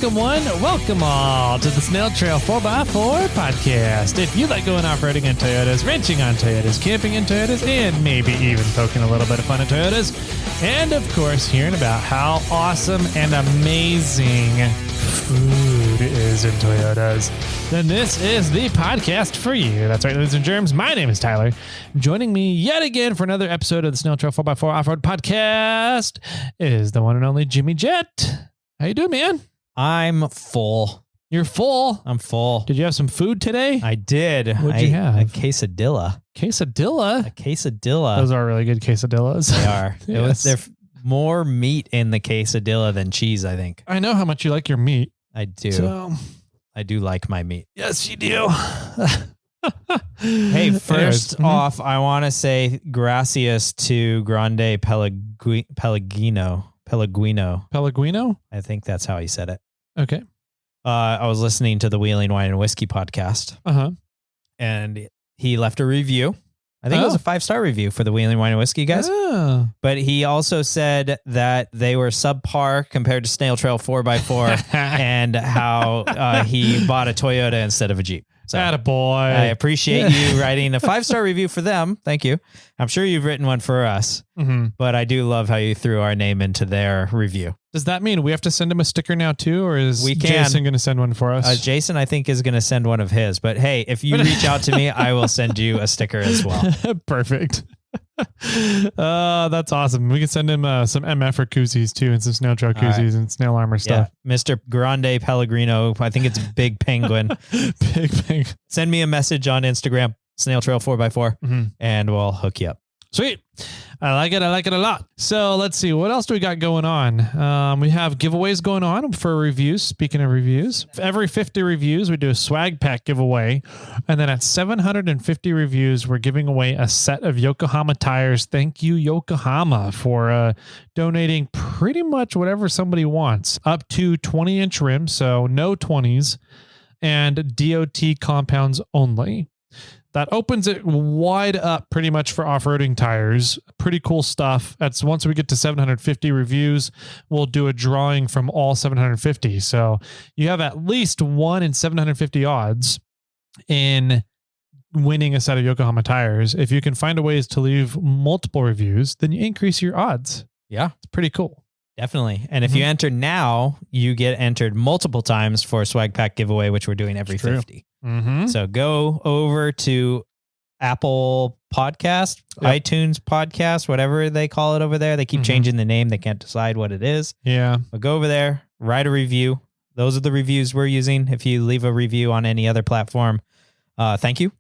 Welcome one, welcome all to the Snail Trail 4x4 podcast. If you like going off-roading in Toyotas, wrenching on Toyotas, camping in Toyotas, and maybe even poking a little bit of fun at Toyotas, and of course hearing about how awesome and amazing food is in Toyotas, then this is the podcast for you. That's right, ladies and germs. My name is Tyler. Joining me yet again for another episode of the Snail Trail 4x4 Off-Road podcast is the one and only Jimmy Jet. How you doing, man? I'm full. You're full? I'm full. Did you have some food today? I did. What'd you have? A quesadilla. Quesadilla? A quesadilla. Those are really good quesadillas. They are. Yes. There's more meat in the quesadilla than cheese, I think. I know how much you like your meat. I do. So, I do like my meat. yes, you do. Hey, first off, I want to say gracias to Grande Pellegrino. Pellegrino? I think that's how he said it. Okay. I was listening to the Wheeling Wine and Whiskey podcast. And he left a review. I think it was a 5-star review for the Wheeling Wine and Whiskey guys. Oh. But he also said that they were subpar compared to Snail Trail 4x4 and how he bought a Toyota instead of a Jeep. So Attaboy. I appreciate you writing a 5-star review for them. Thank you. I'm sure you've written one for us, but I do love how you threw our name into their review. Does that mean we have to send him a sticker now too, or is we can. Jason going to send one for us? Jason, I think, is going to send one of his. But hey, if you reach out to me, I will send you a sticker as well. Perfect. That's awesome. We can send him some MF or koozies too, and some snail trail koozies and snail armor stuff. Yeah. Mr. Grande Pellegrino, I think it's Big Penguin. Big Penguin. Send me a message on Instagram, Snail Trail 4x4, and we'll hook you up. Sweet. I like it. I like it a lot. So let's see. What else do we got going on? We have giveaways going on for reviews. Speaking of reviews, for every 50 reviews, we do a swag pack giveaway. And then at 750 reviews, we're giving away a set of Yokohama tires. Thank you, Yokohama, for donating pretty much whatever somebody wants, up to 20-inch rims. So no 20s and DOT compounds only. That opens it wide up pretty much for off-roading tires. Pretty cool stuff. That's once we get to 750 reviews, we'll do a drawing from all 750. So you have at least 1 in 750 odds in winning a set of Yokohama tires. If you can find a ways to leave multiple reviews, then you increase your odds. Yeah. It's pretty cool. Definitely. And if you enter now, you get entered multiple times for a swag pack giveaway, which we're doing every 50. So go over to Apple Podcast, iTunes Podcast, whatever they call it over there. They keep changing the name. They can't decide what it is. Yeah. But go over there, write a review. Those are the reviews we're using. If you leave a review on any other platform, thank you.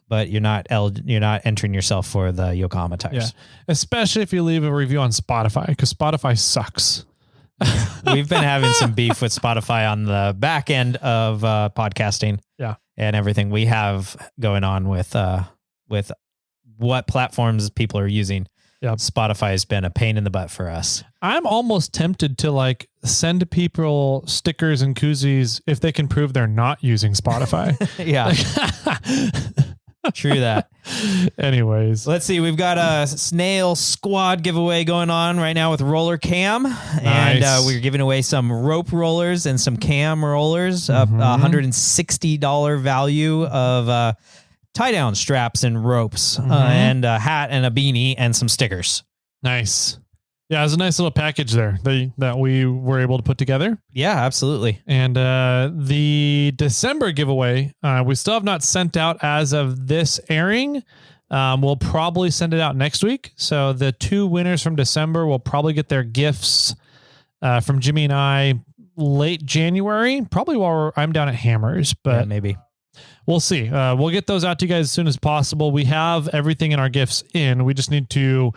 But you're not entering yourself for the Yokohama tires. Yeah. Especially if you leave a review on Spotify, because Spotify sucks. We've been having some beef with Spotify on the back end of podcasting. Yeah. And everything we have going on with what platforms people are using. Yeah. Spotify has been a pain in the butt for us. I'm almost tempted to send people stickers and koozies if they can prove they're not using Spotify. Yeah. True that. Anyways, let's see. We've got a Snail Squad giveaway going on right now with Roller Cam. And we're giving away some rope rollers and some cam rollers, $160 value of tie down straps and ropes, and a hat and a beanie and some stickers. Nice. Yeah, it was a nice little package there that we were able to put together. Yeah, absolutely. And the December giveaway, we still have not sent out as of this airing. We'll probably send it out next week. So the 2 winners from December will probably get their gifts from Jimmy and I late January, probably while I'm down at Hammers, but yeah, maybe. We'll see. We'll get those out to you guys as soon as possible. We have everything in our gifts in. We just need to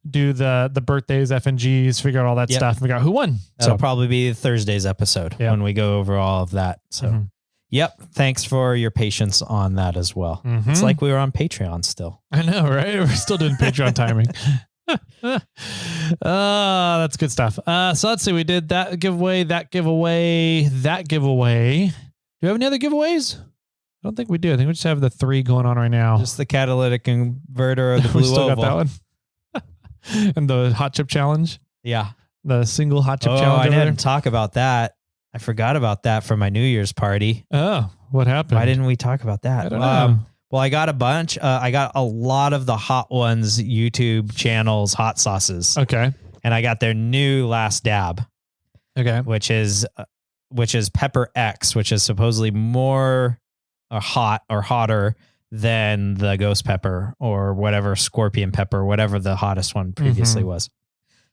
do the birthdays, FNGs, figure out all that stuff, figure out who won. That'll probably be Thursday's episode when we go over all of that. So, thanks for your patience on that as well. It's like we were on Patreon still. I know, right? We're still doing Patreon timing. That's good stuff. So let's see. We did that giveaway, that giveaway, that giveaway. Do we have any other giveaways? I don't think we do. I think we just have the 3 going on right now. Just the catalytic converter of the blue we still oval. got that one. And the hot chip challenge. Yeah. The single hot chip challenge. I didn't talk about that. I forgot about that for my New Year's party. Oh, what happened? Why didn't we talk about that? I don't know. Well, I got a bunch. I got a lot of the Hot Ones YouTube channels, hot sauces. Okay. And I got their new last dab. Okay. Which is Pepper X, which is supposedly more hot or hotter than the ghost pepper or whatever, scorpion pepper, whatever the hottest one previously was.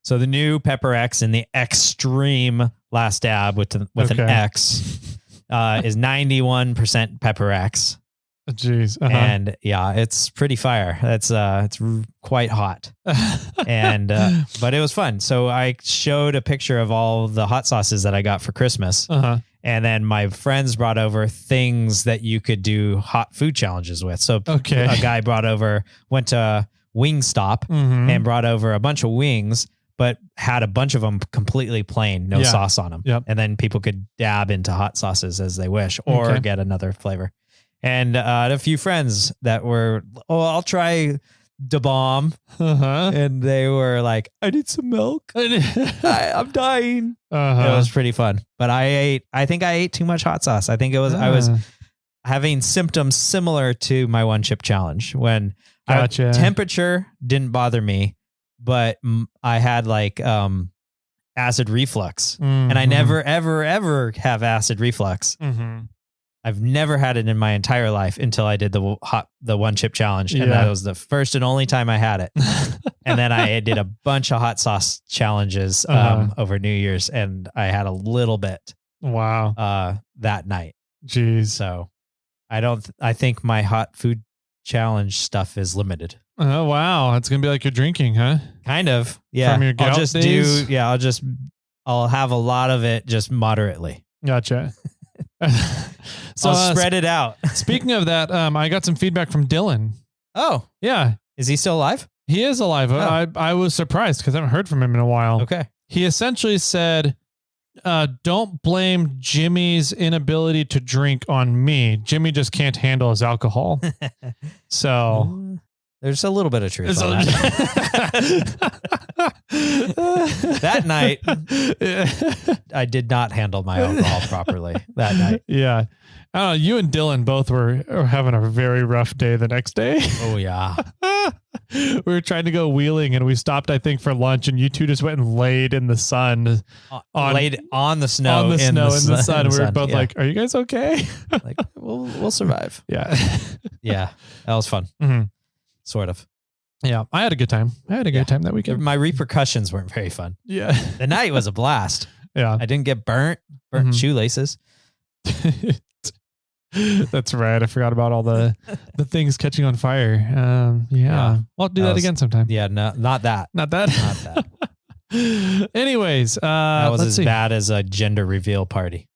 So the new Pepper X and the extreme last dab with an X is 91% Pepper X. Jeez. And yeah, it's pretty fire. It's quite hot. And but it was fun. So I showed a picture of all the hot sauces that I got for Christmas. And then my friends brought over things that you could do hot food challenges with. So a guy went to Wingstop and brought over a bunch of wings, but had a bunch of them completely plain, no sauce on them. Yep. And then people could dab into hot sauces as they wish or get another flavor. And a few friends that were, I'll try Da Bomb. And they were like, I need some milk. I'm dying. It was pretty fun. But I think I ate too much hot sauce. I think I was having symptoms similar to my one chip challenge when temperature didn't bother me, but I had like acid reflux. And I never, ever, ever have acid reflux. I've never had it in my entire life until I did the one chip challenge. And that was the first and only time I had it. And then I did a bunch of hot sauce challenges over New Year's, and I had a little bit. Wow. That night. Jeez. So I think my hot food challenge stuff is limited. Oh, wow. It's going to be like you're drinking, huh? Kind of. Yeah. From your gout days? I'll have a lot of it just moderately. Gotcha. So I'll spread it out. Speaking of that, I got some feedback from Dylan. Oh, yeah. Is he still alive? He is alive. Oh. I was surprised because I haven't heard from him in a while. Okay. He essentially said, don't blame Jimmy's inability to drink on me. Jimmy just can't handle his alcohol. So there's a little bit of truth on that. That night, I did not handle my alcohol properly that night. Yeah. I don't know. You and Dylan both were having a very rough day the next day. Oh, yeah. We were trying to go wheeling and we stopped, I think, for lunch, and you two just went and laid in the sun. Laid on the snow. In the sun. We were both like, are you guys okay? Like, we'll survive. Yeah. Yeah. That was fun. Sort of. Yeah. I had a good time. I had a good time that weekend. My repercussions weren't very fun. Yeah. The night was a blast. Yeah. I didn't get burnt shoelaces. That's right. I forgot about all the things catching on fire. Yeah. I'll do that again sometime. Yeah. No, not that. Not that. Not that. Anyways, that was as bad as a gender reveal party.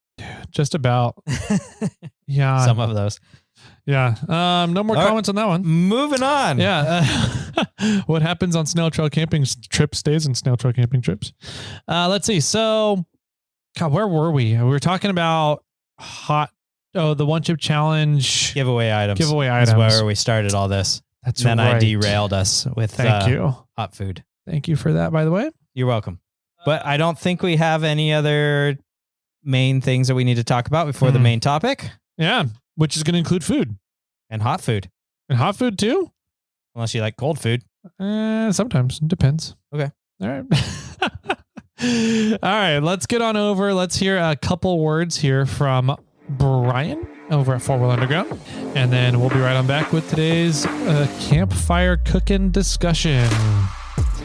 Just about. Yeah. Some of those. Yeah. No more comments on that one. Moving on. Yeah. What happens on Snail Trail camping trips stays in Snail Trail camping trips. Let's see. So, God, where were we? We were talking about the one chip challenge. Giveaway items. That's where we started all this. That's then right. I derailed us with hot food. Thank you for that, by the way. You're welcome. But I don't think we have any other main things that we need to talk about before the main topic. Yeah. Which is going to include food. And hot food. And hot food too? Unless you like cold food. Sometimes. It depends. Okay. All right. All right. Let's get on over. Let's hear a couple words here from Brian over at 4-Wheel Underground. And then we'll be right on back with today's campfire cooking discussion.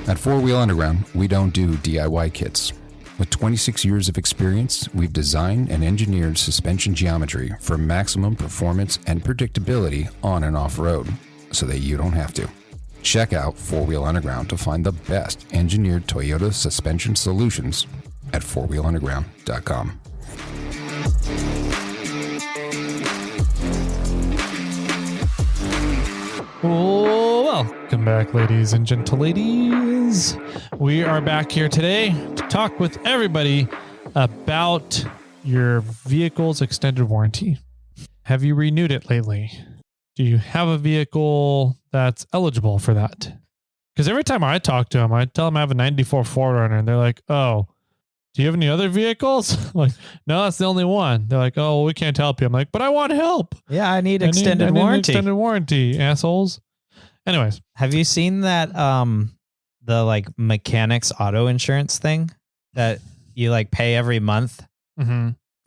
At 4-Wheel Underground, we don't do DIY kits. With 26 years of experience, we've designed and engineered suspension geometry for maximum performance and predictability on and off-road, so that you don't have to. Check out 4-Wheel Underground to find the best engineered Toyota suspension solutions at 4wheelunderground.com. Welcome back, ladies and gentleladies. We are back here today to talk with everybody about your vehicle's extended warranty. Have you renewed it lately? Do you have a vehicle that's eligible for that? Because every time I talk to them, I tell them I have a 94 4Runner, and they're like, oh, do you have any other vehicles? I'm like, no, that's the only one. They're like, oh, well, we can't help you. I'm like, but I want help. Yeah, I need extended warranty. Extended warranty, assholes. Anyways. Have you seen that the like mechanics auto insurance thing that you like pay every month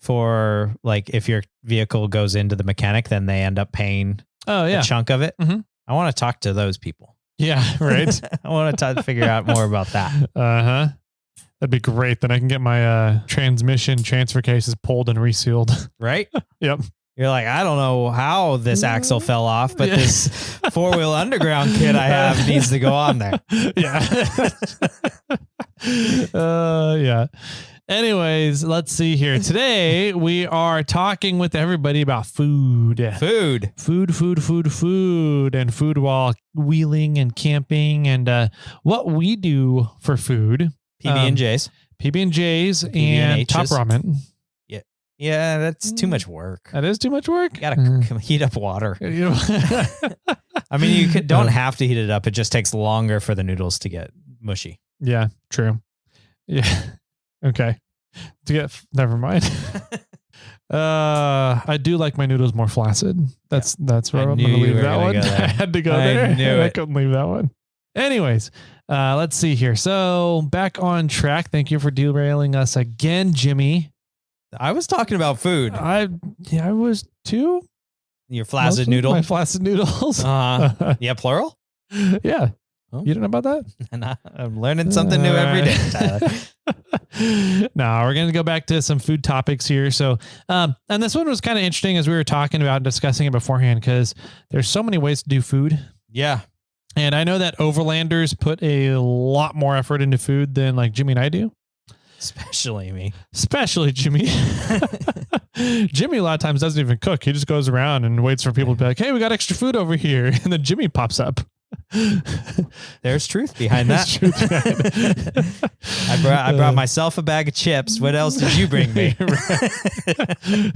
for like if your vehicle goes into the mechanic, then they end up paying a chunk of it? I want to talk to those people. Yeah, right. I want to figure out more about that. That'd be great. Then I can get my transmission transfer cases pulled and resealed. Right? Yep. You're like, I don't know how this axle fell off, but this 4-wheel underground kit I have needs to go on there. Yeah. Yeah. Anyways, let's see here. Today, we are talking with everybody about food. Food while wheeling and camping and what we do for food. PB&Js. PB&Js and Top Ramen. Yeah, that's too much work. That is too much work? You gotta heat up water. I mean, you don't have to heat it up. It just takes longer for the noodles to get mushy. Yeah, true. Yeah. Okay. Never mind. I do like my noodles more flaccid. That's where I'm going to leave that one. I had to go there. I couldn't leave that one. Anyways, let's see here. So back on track. Thank you for derailing us again, Jimmy. I was talking about food. I was too. Your flaccid noodle. My flaccid noodles. Yeah, plural. Yeah. Oh. You don't know about that? I'm learning something new every day, Tyler. No, we're going to go back to some food topics here. So, and this one was kind of interesting as we were talking about discussing it beforehand, because there's so many ways to do food. Yeah. And I know that overlanders put a lot more effort into food than like Jimmy and I do. Especially me. Especially Jimmy. Jimmy a lot of times doesn't even cook. He just goes around and waits for people to be like, hey, we got extra food over here. And then Jimmy pops up. There's truth behind that. I brought myself a bag of chips. What else did you bring me?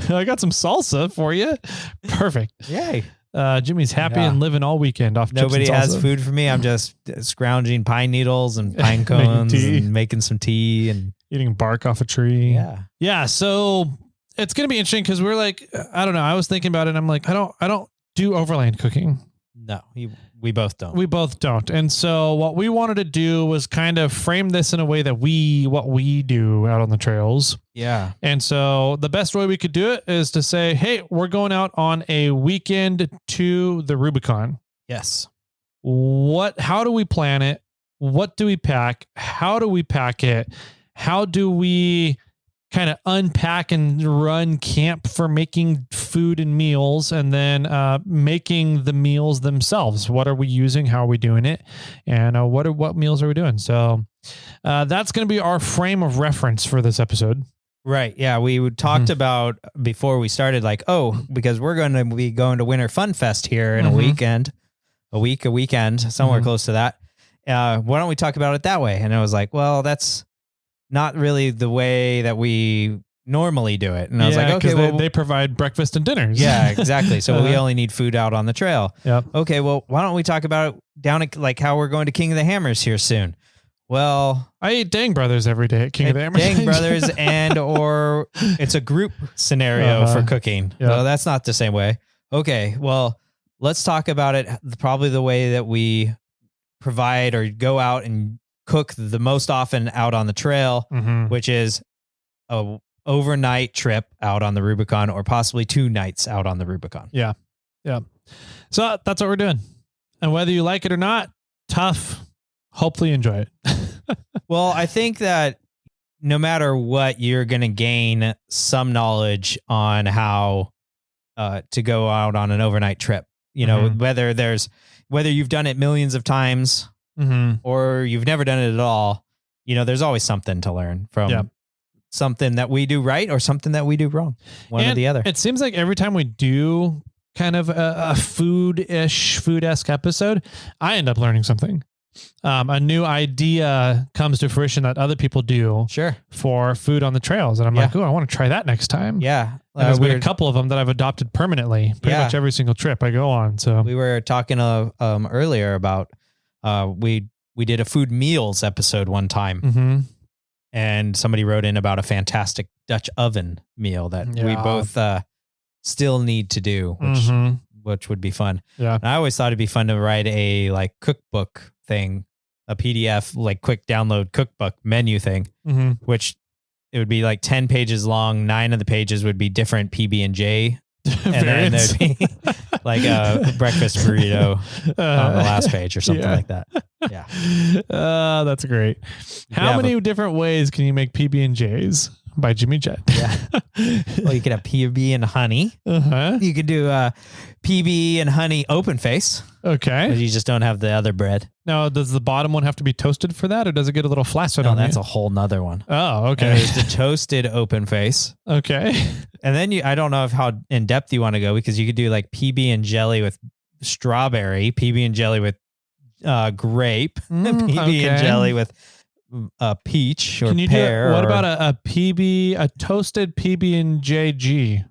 I got some salsa for you. Perfect. Yay. Jimmy's happy and living all weekend off Nobody chips and salsa. has food for me. I'm just scrounging pine needles and pine cones and making some tea and eating bark off a tree. Yeah. Yeah. So it's going to be interesting because we're like, I don't know. I was thinking about it. And I'm like, I don't do overland cooking. No, we both don't. We both don't. And so what we wanted to do was kind of frame this in a way that what we do out on the trails. Yeah. And so the best way we could do it is to say, hey, we're going out on a weekend to the Rubicon. Yes. How do we plan it? What do we pack? How do we pack it? How do we kind of unpack and run camp for making food and meals, and then making the meals themselves? What are we using? How are we doing it? And what meals are we doing? So that's going to be our frame of reference for this episode. Right. Yeah. We talked about before we started, like, because we're going to be going to Winter Fun Fest here in a weekend, somewhere close to that. Why don't we talk about it that way? And I was like, well, that's not really the way that we normally do it. And I was like, okay, they provide breakfast and dinners. Yeah, exactly. So we only need food out on the trail. Yep. Okay, well, why don't we talk about it down at like how we're going to King of the Hammers here soon? Well, I eat Dang Brothers every day at King of the Hammers. Dang Brothers or it's a group scenario for cooking. Yep. So that's not the same way. Okay, well, let's talk about it probably the way that we provide or go out and cook the most often out on the trail, which is a overnight trip out on the Rubicon or possibly 2 nights out on the Rubicon. Yeah. Yeah. So that's what we're doing. And whether you like it or not, tough. Hopefully you enjoy it. Well, I think that no matter what, you're going to gain some knowledge on how to go out on an overnight trip. You know, whether you've done it millions of times or you've never done it at all, you know, there's always something to learn from something that we do right or something that we do wrong. One or the other. It seems like every time we do kind of a food-esque episode, I end up learning something. A new idea comes to fruition that other people do for food on the trails. And I'm like, I want to try that next time. Yeah. And there's been a couple of them that I've adopted permanently, pretty much every single trip I go on. So we were talking earlier about, we did a food meals episode one time and somebody wrote in about a fantastic Dutch oven meal that we both still need to do, which would be fun. Yeah. And I always thought it'd be fun to write a like cookbook thing, a PDF, like quick download cookbook menu thing, which it would be like 10 pages long. 9 of the pages would be different PB&J. And then there'd be like a breakfast burrito on the last page or something like that. Yeah. That's great. How many different ways can you make PB&Js by Jimmy Jet? Yeah. Well, you could have PB and honey. You could do PB and honey open face. Okay. But you just don't have the other bread. Now, does the bottom one have to be toasted for that, or does it get a little flaccid on that's you? a whole nother one. Oh, okay. And there's the toasted open face. Okay. And then I don't know how in depth you want to go, because you could do like PB and jelly with strawberry, PB and jelly with grape, PB and jelly with peach or pear. What about a toasted PB&J G?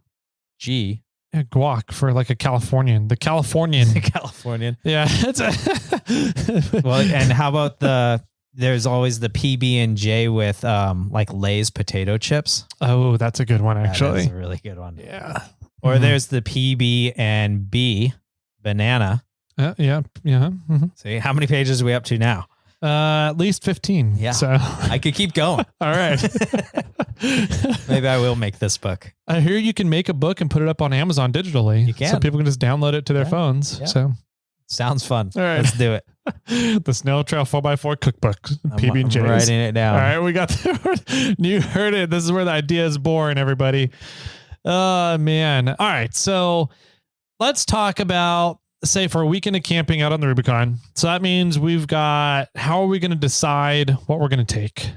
G. Yeah, guac for like a Californian. The Californian. Yeah. Well, and how about there's always the PB&J with like Lay's potato chips. Oh, that's a good one, actually. That's a really good one. Yeah. Or there's the PB&B banana. Yeah. See, how many pages are we up to now? At least 15. Yeah. So I could keep going. All right. Maybe I will make this book. I hear you can make a book and put it up on Amazon digitally. You can. So people can just download it to their phones. Yeah. So sounds fun. All right. Let's do it. The Snail Trail 4x4 cookbook. PB&Js. I'm writing it down. All right. We got you heard it. This is where the idea is born, everybody. Oh, man. All right. So let's talk about, say, for a weekend of camping out on the Rubicon. So that means how are we going to decide what we're going to take?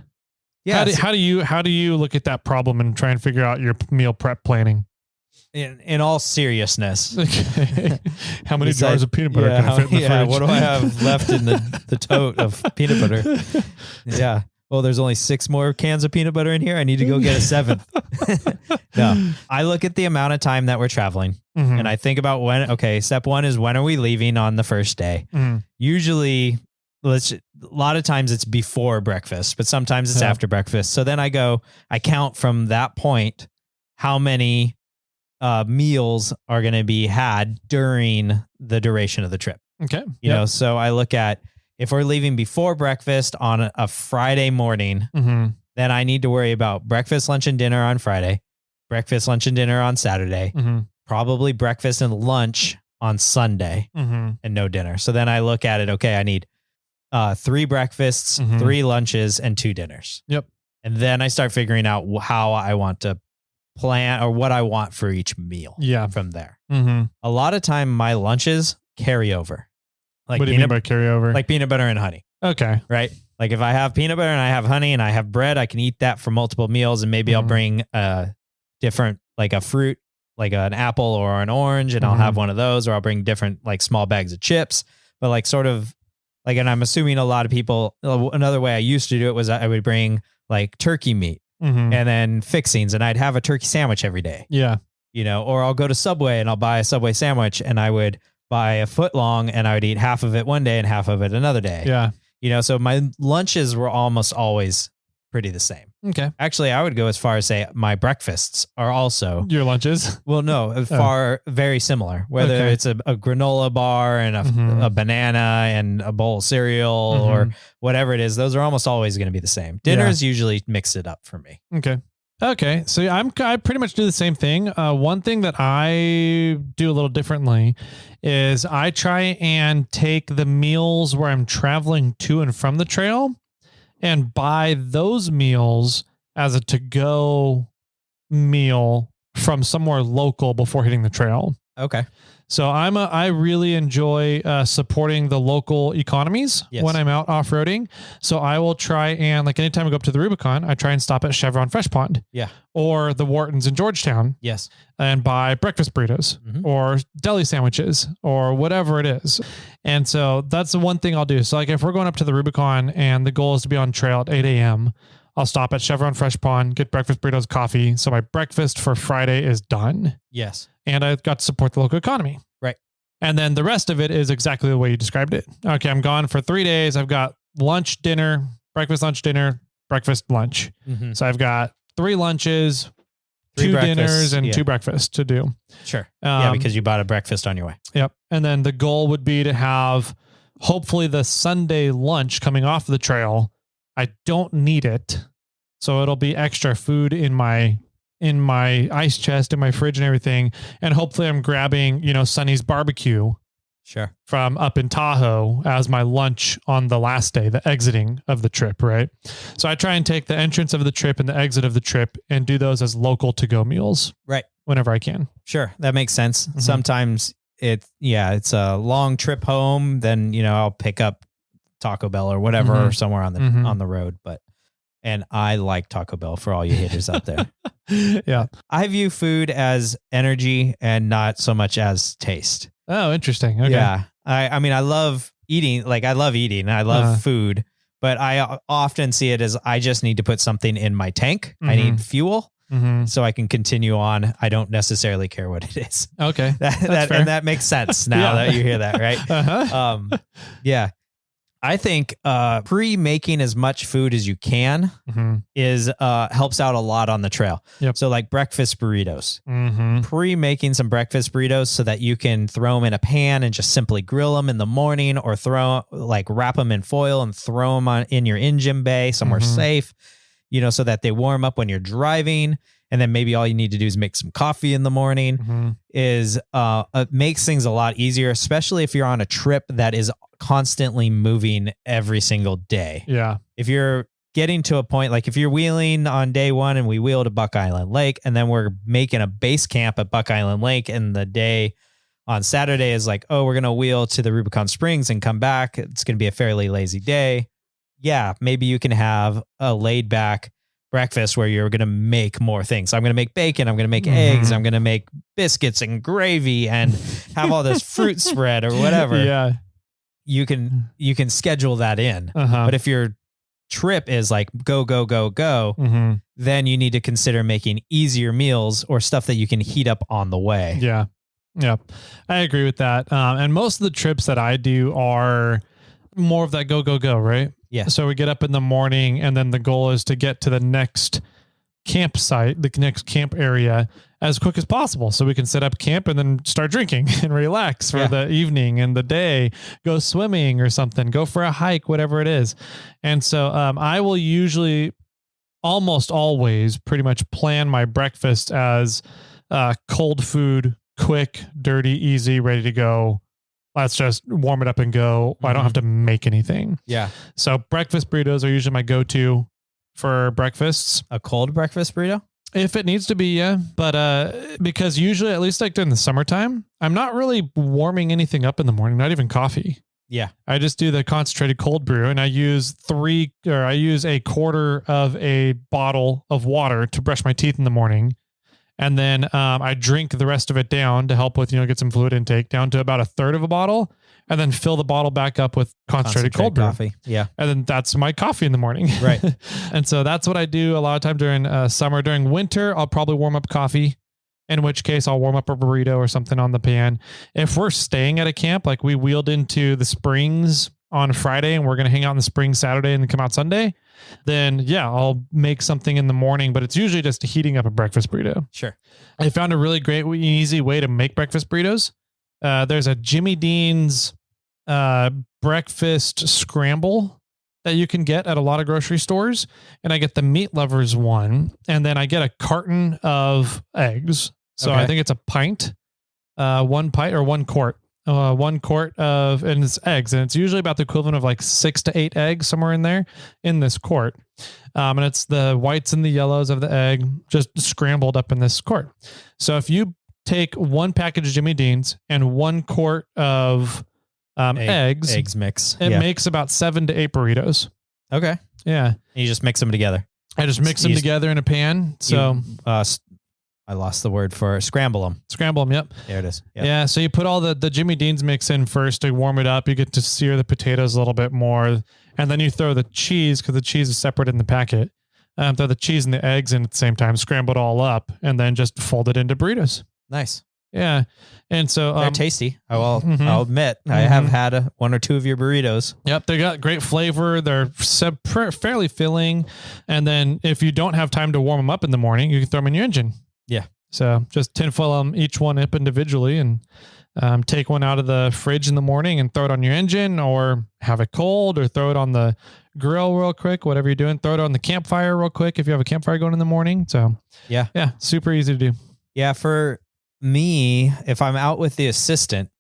Yeah. How do you look at that problem and try and figure out your meal prep planning? In all seriousness. Okay. How many jars of peanut butter can I fit in the fridge? What do I have left in the tote of peanut butter? Yeah. Well, there's only 6 more cans of peanut butter in here. I need to go get a 7th. No, I look at the amount of time that we're traveling and I think about step 1 is when are we leaving on the first day? Usually a lot of times it's before breakfast, but sometimes it's after breakfast. So then I count from that point, how many meals are going to be had during the duration of the trip. Okay. You know, so I look at, if we're leaving before breakfast on a Friday morning, then I need to worry about breakfast, lunch, and dinner on Friday, breakfast, lunch, and dinner on Saturday, probably breakfast and lunch on Sunday, and no dinner. So then I look at it, okay, I need 3 breakfasts, 3 lunches, and 2 dinners. Yep. And then I start figuring out how I want to plan or what I want for each meal from there. A lot of time my lunches carry over. Like what do you mean by carry over? Like peanut butter and honey. Okay. Right? Like if I have peanut butter and I have honey and I have bread, I can eat that for multiple meals, and maybe I'll bring different, like a fruit, like an apple or an orange, and I'll have one of those, or I'll bring different like small bags of chips. But like sort of like, and I'm assuming a lot of people, another way I used to do it was I would bring like turkey meat and then fixings, and I'd have a turkey sandwich every day. Yeah. You know, or I'll go to Subway and I'll buy a Subway sandwich, and I would buy a foot long, and I would eat half of it one day and half of it another day. Yeah. You know, so my lunches were almost always pretty the same. Okay. Actually, I would go as far as say my breakfasts are also your lunches. Well, no, very similar, whether it's a granola bar and a banana and a bowl of cereal or whatever it is. Those are almost always going to be the same. Dinners usually mix it up for me. Okay. So I pretty much do the same thing. One thing that I do a little differently is I try and take the meals where I'm traveling to and from the trail and buy those meals as a to-go meal from somewhere local before hitting the trail. Okay. So I really enjoy supporting the local economies when I'm out off-roading. So I will try and, like, anytime I go up to the Rubicon, I try and stop at Chevron Fresh Pond. Yeah. Or the Whartons in Georgetown. Yes. And buy breakfast burritos or deli sandwiches or whatever it is. And so that's the one thing I'll do. So like if we're going up to the Rubicon and the goal is to be on trail at 8 a.m., I'll stop at Chevron Fresh Pond, get breakfast burritos, coffee. So my breakfast for Friday is done. Yes. And I've got to support the local economy. Right. And then the rest of it is exactly the way you described it. Okay, I'm gone for 3 days. I've got lunch, dinner, breakfast, lunch, dinner, breakfast, lunch. Mm-hmm. So I've got 3 lunches, 2 dinners, and 2 breakfasts to do. Sure. Yeah, because you bought a breakfast on your way. Yep. And then the goal would be to have hopefully the Sunday lunch coming off the trail. I don't need it. So it'll be extra food in my ice chest, in my fridge and everything. And hopefully I'm grabbing, Sonny's barbecue. Sure. From up in Tahoe as my lunch on the last day, the exiting of the trip, right? So I try and take the entrance of the trip and the exit of the trip and do those as local to-go meals. Right. Whenever I can. Sure. That makes sense. Mm-hmm. Sometimes it's a long trip home. Then, I'll pick up Taco Bell or whatever somewhere on the road. And I like Taco Bell for all you haters out there. Yeah. I view food as energy and not so much as taste. Oh, interesting. Okay. Yeah. I mean, I love eating. Like I love eating. I love food, but I often see it as I just need to put something in my tank. I need fuel so I can continue on. I don't necessarily care what it is. Okay. And that makes sense now that you hear that, right? Yeah. I think pre-making as much food as you can is helps out a lot on the trail. Yep. So like breakfast burritos, pre-making some breakfast burritos so that you can throw them in a pan and just simply grill them in the morning, or wrap them in foil and throw them in your engine bay somewhere safe, so that they warm up when you're driving. And then maybe all you need to do is make some coffee in the morning. It makes things a lot easier, especially if you're on a trip that is constantly moving every single day. Yeah. If you're getting to a point, like if you're wheeling on day 1 and we wheel to Buck Island Lake, and then we're making a base camp at Buck Island Lake, and the day on Saturday is like, oh, we're going to wheel to the Rubicon Springs and come back. It's going to be a fairly lazy day. Yeah. Maybe you can have a laid back breakfast where you're going to make more things. So I'm going to make bacon. I'm going to make eggs. I'm going to make biscuits and gravy and have all this fruit spread or whatever. Yeah. You can schedule that in. But if your trip is like go, then you need to consider making easier meals or stuff that you can heat up on the way. Yeah. Yeah. I agree with that. And most of the trips that I do are more of that go, right? Yeah. So we get up in the morning, and then the goal is to get to the next campsite, the next camp area as quick as possible. So we can set up camp and then start drinking and relax for the evening and the day, go swimming or something, go for a hike, whatever it is. And so I will usually almost always pretty much plan my breakfast as cold food, quick, dirty, easy, ready to go. Let's just warm it up and go. I don't have to make anything. Yeah. So breakfast burritos are usually my go-to for breakfasts. A cold breakfast burrito? If it needs to be, yeah. But because usually, at least like during the summertime, I'm not really warming anything up in the morning, not even coffee. Yeah. I just do the concentrated cold brew, and I use a quarter of a bottle of water to brush my teeth in the morning. And then I drink the rest of it down to help with, get some fluid intake, down to about a third of a bottle, and then fill the bottle back up with concentrated cold brew. Coffee. Yeah. And then that's my coffee in the morning. Right. And so that's what I do a lot of time during summer. During winter, I'll probably warm up coffee, in which case I'll warm up a burrito or something on the pan. If we're staying at a camp, like we wheeled into the Springs on Friday and we're going to hang out in the Springs Saturday and then come out Sunday, then I'll make something in the morning, but it's usually just heating up a breakfast burrito. Sure. I found a really great, easy way to make breakfast burritos. There's a Jimmy Dean's breakfast scramble that you can get at a lot of grocery stores. And I get the meat lovers one, and then I get a carton of eggs. So I think it's a pint, 1 pint or 1 quart. 1 quart of, and it's eggs, and it's usually about the equivalent of like 6 to 8 eggs, somewhere in there in this quart. And it's the whites and the yellows of the egg just scrambled up in this quart. So if you take 1 package of Jimmy Dean's and 1 quart of eggs mix, it makes about 7 to 8 burritos. Okay. Yeah. And you just mix them together. I just mix them together in a pan. So I lost the word for scramble them. Scramble them. Yep. There it is. Yep. Yeah. So you put all the Jimmy Dean's mix in first to warm it up. You get to sear the potatoes a little bit more. And then you throw the cheese, because the cheese is separate in the packet. Throw the cheese and the eggs in at the same time, scramble it all up, and then just fold it into burritos. Nice. Yeah. And so they're tasty. I'll admit I have had one or two of your burritos. Yep. They got great flavor. They're fairly filling. And then if you don't have time to warm them up in the morning, you can throw them in your engine. Yeah. So just tinfoil them each one up individually and take one out of the fridge in the morning and throw it on your engine, or have it cold, or throw it on the grill real quick, whatever you're doing. Throw it on the campfire real quick if you have a campfire going in the morning. So yeah, super easy to do. Yeah, for me, if I'm out with the assistant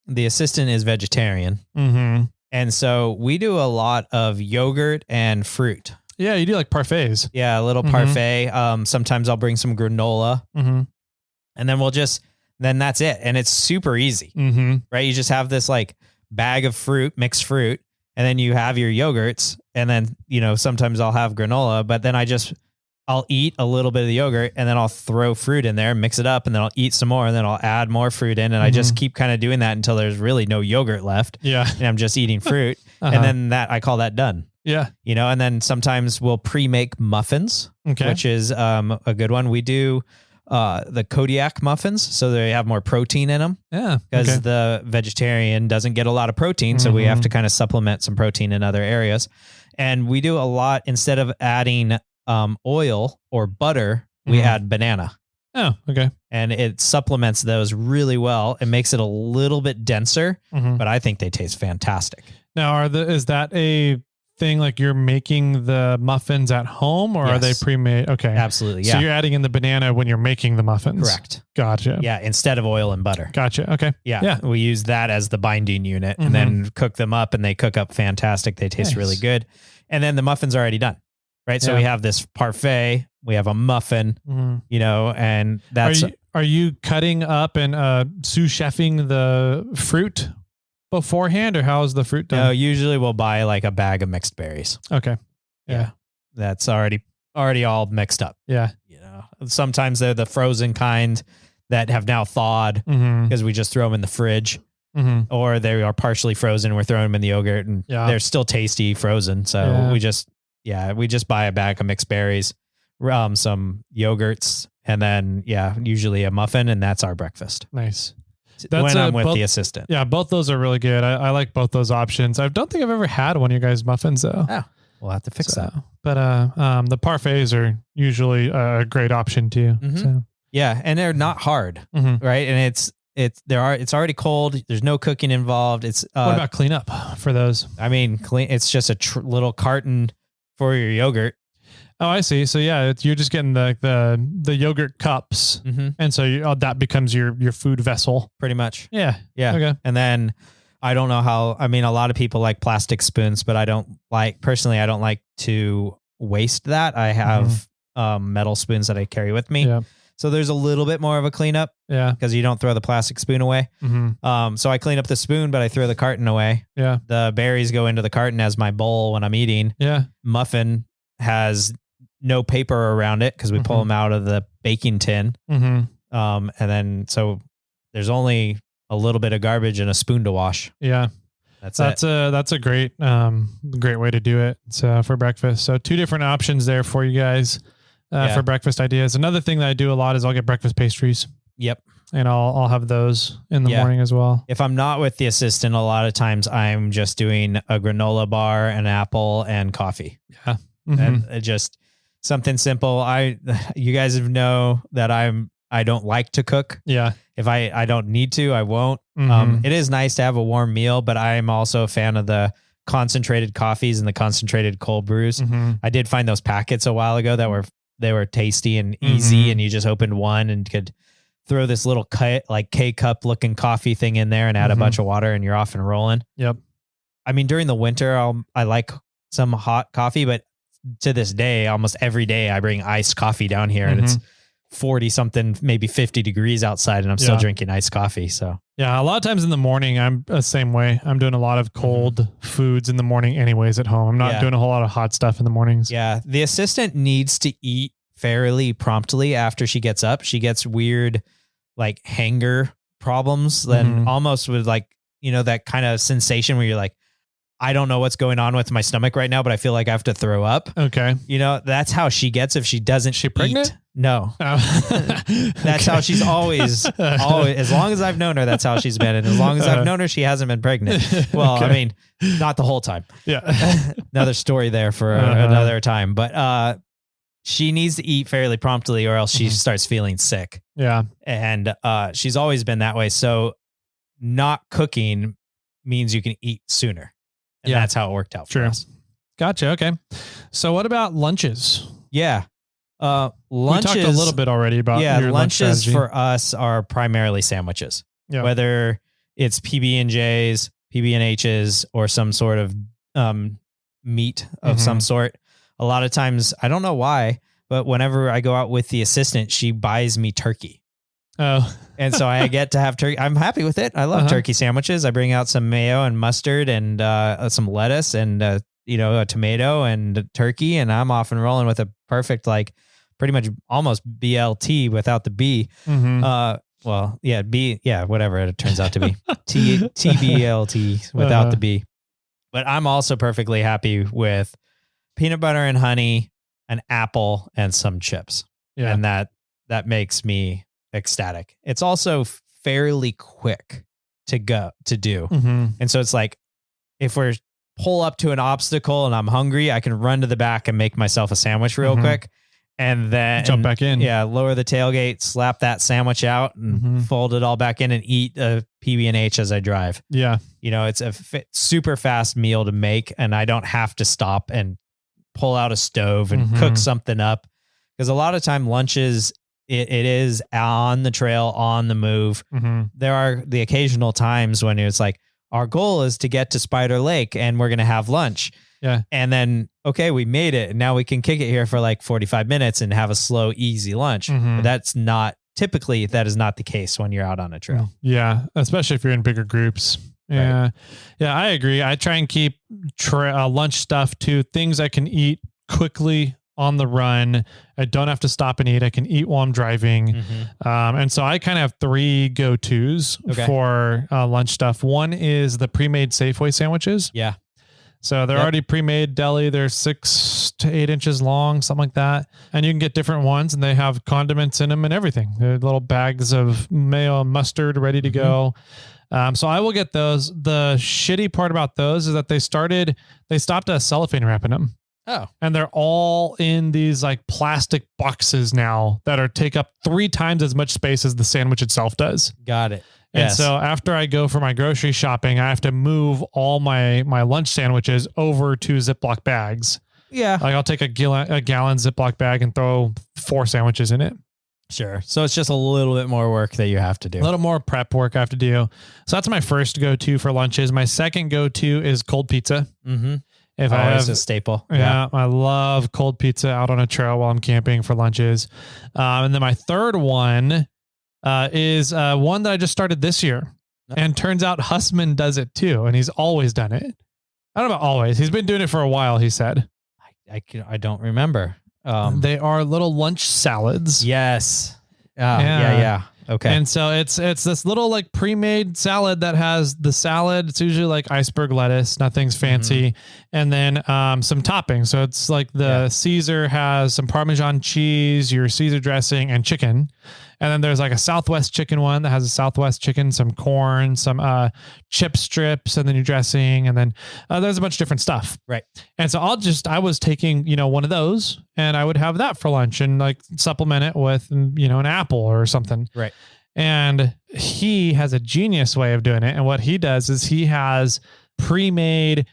is vegetarian. Mm-hmm. And so we do a lot of yogurt and fruit. Yeah, you do like parfaits. Yeah, a little parfait. Sometimes I'll bring some granola. Mm-hmm. And then then that's it. And it's super easy, right? You just have this like bag of fruit, mixed fruit, and then you have your yogurts. And then, sometimes I'll have granola, but then I'll eat a little bit of the yogurt, and then I'll throw fruit in there, mix it up, and then I'll eat some more, and then I'll add more fruit in. And I just keep kind of doing that until there's really no yogurt left. Yeah. And I'm just eating fruit. And then I call that done. Yeah. And then sometimes we'll pre-make muffins, which is a good one. We do the Kodiak muffins, so they have more protein in them. Yeah. Because the vegetarian doesn't get a lot of protein, so we have to kind of supplement some protein in other areas. And we do a lot, instead of adding oil or butter, we add banana. Oh, okay. And it supplements those really well. It makes it a little bit denser, but I think they taste fantastic. Now, is that a thing, like you're making the muffins at home, or are they pre-made? Okay. Absolutely. Yeah. So you're adding in the banana when you're making the muffins. Correct. Gotcha. Yeah. Instead of oil and butter. Gotcha. Okay. Yeah. We use that as the binding unit and then cook them up, and they cook up fantastic. They taste really good. And then the muffin's already done. Right. So we have this parfait, we have a muffin, and that's. Are you cutting up and sous chefing the fruit beforehand, or how is the fruit done? No, usually we'll buy like a bag of mixed berries. Okay. Yeah. That's already all mixed up. Yeah. Sometimes they're the frozen kind that have now thawed because we just throw them in the fridge, or they are partially frozen. We're throwing them in the yogurt, and they're still tasty frozen. So we just buy a bag of mixed berries, some yogurts, and then usually a muffin, and that's our breakfast. Nice. When I'm with the assistant. Yeah, both those are really good. I like both those options. I don't think I've ever had one of your guys' muffins though. Oh, we'll have to fix that. But the parfaits are usually a great option too. So. Yeah, and they're not hard, right? And it's already cold. There's no cooking involved. It's what about cleanup for those? I mean, it's just a little carton for your yogurt. Oh, I see. So you're just getting the yogurt cups, and so that becomes your food vessel, pretty much. Yeah. Okay. And then I don't know how. I mean, a lot of people like plastic spoons, but I don't like to waste that. I have metal spoons that I carry with me. Yeah. So there's a little bit more of a cleanup. Yeah. Because you don't throw the plastic spoon away. So I clean up the spoon, but I throw the carton away. Yeah. The berries go into the carton as my bowl when I'm eating. Yeah. Muffin has no paper around it because we pull them out of the baking tin. And then so there's only a little bit of garbage and a spoon to wash. Yeah. That's a great way to do it. So for breakfast. So 2 different options there for you guys for breakfast ideas. Another thing that I do a lot is I'll get breakfast pastries. Yep. And I'll have those in the morning as well. If I'm not with the assistant, a lot of times I'm just doing a granola bar, an apple, and coffee. Yeah. And it just something simple. You guys know that I don't like to cook. Yeah. If I don't need to, I won't. It is nice to have a warm meal, but I'm also a fan of the concentrated coffees and the concentrated cold brews. I did find those packets a while ago that were tasty and easy, and you just opened one and could throw this little K-cup looking coffee thing in there and add a bunch of water, and you're off and rolling. Yep. I mean, during the winter, I like some hot coffee, but to this day, almost every day I bring iced coffee down here, and it's 40 something, maybe 50 degrees outside, and I'm still drinking iced coffee. So yeah, a lot of times in the morning, I'm the same way. I'm doing a lot of cold foods in the morning anyways at home. I'm not doing a whole lot of hot stuff in the mornings. Yeah. The assistant needs to eat fairly promptly after she gets up. She gets weird, like hanger problems, then almost with like, that kind of sensation where you're like, I don't know what's going on with my stomach right now, but I feel like I have to throw up. Okay. You know, that's how she gets if she doesn't. She pregnant? Eat. No. Oh. That's how she's always, as long as I've known her, that's how she's been. And as long as I've known her, she hasn't been pregnant. Well, Okay. I mean, not the whole time. Yeah. Another story there for another time. But she needs to eat fairly promptly or else she starts feeling sick. Yeah. And she's always been that way. So not cooking means you can eat sooner. And that's how it worked out for us. Gotcha. Okay. So what about lunches? Yeah. Lunches. We talked a little bit already about your lunch lunches strategy. for us are primarily sandwiches. Yeah. Whether it's PB&Js, PB&Hs, or some sort of meat of some sort. A lot of times, I don't know why, but whenever I go out with the assistant, she buys me turkey. Oh. And so I get to have turkey. I'm happy with it. I love turkey sandwiches. I bring out some mayo and mustard and some lettuce and, a tomato and turkey. And I'm off and rolling with a perfect, like pretty much almost BLT without the B. Well, yeah, B. Yeah, whatever it turns out to be. TBLT without the B. But I'm also perfectly happy with peanut butter and honey, an apple, and some chips. Yeah. And that makes me ecstatic. It's also fairly quick to do. And so it's like, if we're pull up to an obstacle and I'm hungry, I can run to the back and make myself a sandwich real quick. And then jump back in. Yeah. Lower the tailgate, slap that sandwich out and fold it all back in and eat a PB&H as I drive. Yeah. You know, it's a super fast meal to make and I don't have to stop and pull out a stove and cook something up. Because a lot of time lunches, it is on the trail, on the move. There are the occasional times when it's like, our goal is to get to Spider Lake and we're going to have lunch. Yeah. And then, okay, we made it. And now we can kick it here for like 45 minutes and have a slow, easy lunch. But that is not the case when you're out on a trail. Yeah. Especially if you're in bigger groups. Yeah. Right. Yeah. I agree. I try and keep lunch stuff to things I can eat quickly on the run. I don't have to stop and eat. I can eat while I'm driving. And so I kind of have 3 go-tos for lunch stuff. One is the pre-made Safeway sandwiches. Yeah. So they're already pre-made deli. They're 6 to 8 inches long, something like that. And you can get different ones and they have condiments in them and everything. They're little bags of mayo and mustard ready to go. So I will get those. The shitty part about those is that they stopped cellophane wrapping them. Oh. And they're all in these like plastic boxes now that take up 3 times as much space as the sandwich itself does. Got it. And Yes. so after I go for my grocery shopping, I have to move all my lunch sandwiches over to Ziploc bags. Yeah. Like I'll take a gallon Ziploc bag and throw 4 sandwiches in it. Sure. So it's just a little bit more work that you have to do. A little more prep work I have to do. So that's my first go-to for lunches. My second go-to is cold pizza. If I have a staple. Yeah, I love cold pizza out on a trail while I'm camping for lunches. And then my third one is one that I just started this year. And turns out Hussman does it too. And he's always done it. I don't know about always. He's been doing it for a while, he said. I don't remember. They are little lunch salads. Yes. Yeah. Okay. And so it's this little like pre-made salad that has the salad. It's usually like iceberg lettuce, nothing's fancy. And then some toppings. So it's like the Caesar has some Parmesan cheese, your Caesar dressing and chicken. And then there's like a Southwest chicken one that has a Southwest chicken, some corn, some chip strips, and then your dressing. And then there's a bunch of different stuff. Right. And so I was taking, one of those and I would have that for lunch and like supplement it with, an apple or something. Right. And he has a genius way of doing it. And what he does is he has pre-made,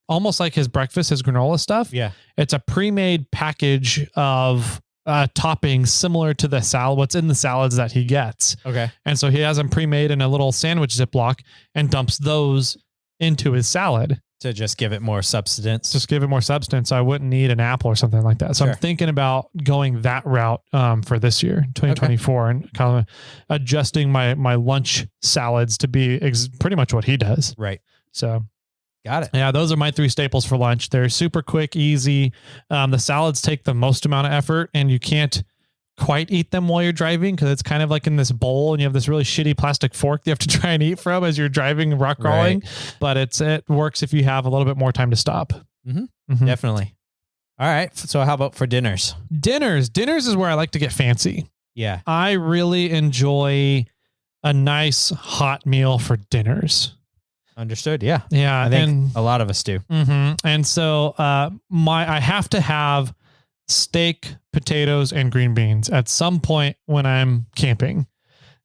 almost like his breakfast, his granola stuff. Yeah. It's a pre-made package of toppings similar to the salad, what's in the salads that he gets. Okay. And so he has them pre-made in a little sandwich Ziploc and dumps those into his salad. To just give it more substance. Just give it more substance. I wouldn't need an apple or something like that. So I'm thinking about going that route for this year, 2024, and kind of adjusting my lunch salads to be pretty much what he does. Right. So got it. Yeah, those are my 3 staples for lunch. They're super quick, easy. The salads take the most amount of effort, and you can't quite eat them while you're driving because it's kind of like in this bowl and you have this really shitty plastic fork you have to try and eat from as you're driving rock crawling. Right. But it works if you have a little bit more time to stop. Definitely. All right. So how about for dinners? Dinners is where I like to get fancy. Yeah. I really enjoy a nice hot meal for dinners. Understood. Yeah. Yeah. I think a lot of us do. And so I have to have steak, potatoes, and green beans at some point when I'm camping.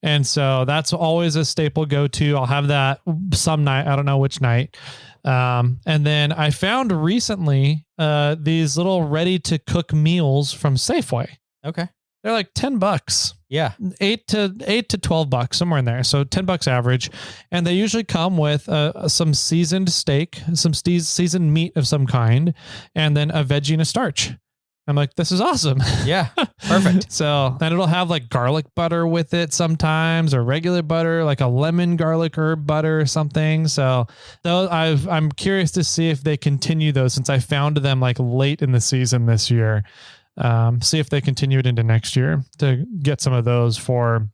And so that's always a staple go-to. I'll have that some night. I don't know which night. And then I found recently these little ready-to-cook meals from Safeway. Okay. They're like $10. Yeah. $8 to $12, somewhere in there. So $10 average. And they usually come with some seasoned steak, some seasoned meat of some kind, and then a veggie and a starch. I'm like, this is awesome. Yeah. Perfect. So then it'll have like garlic butter with it sometimes, or regular butter, like a lemon garlic herb butter or something. So those I'm curious to see if they continue those, since I found them like late in the season this year. See if they continue it into next year to get some of those for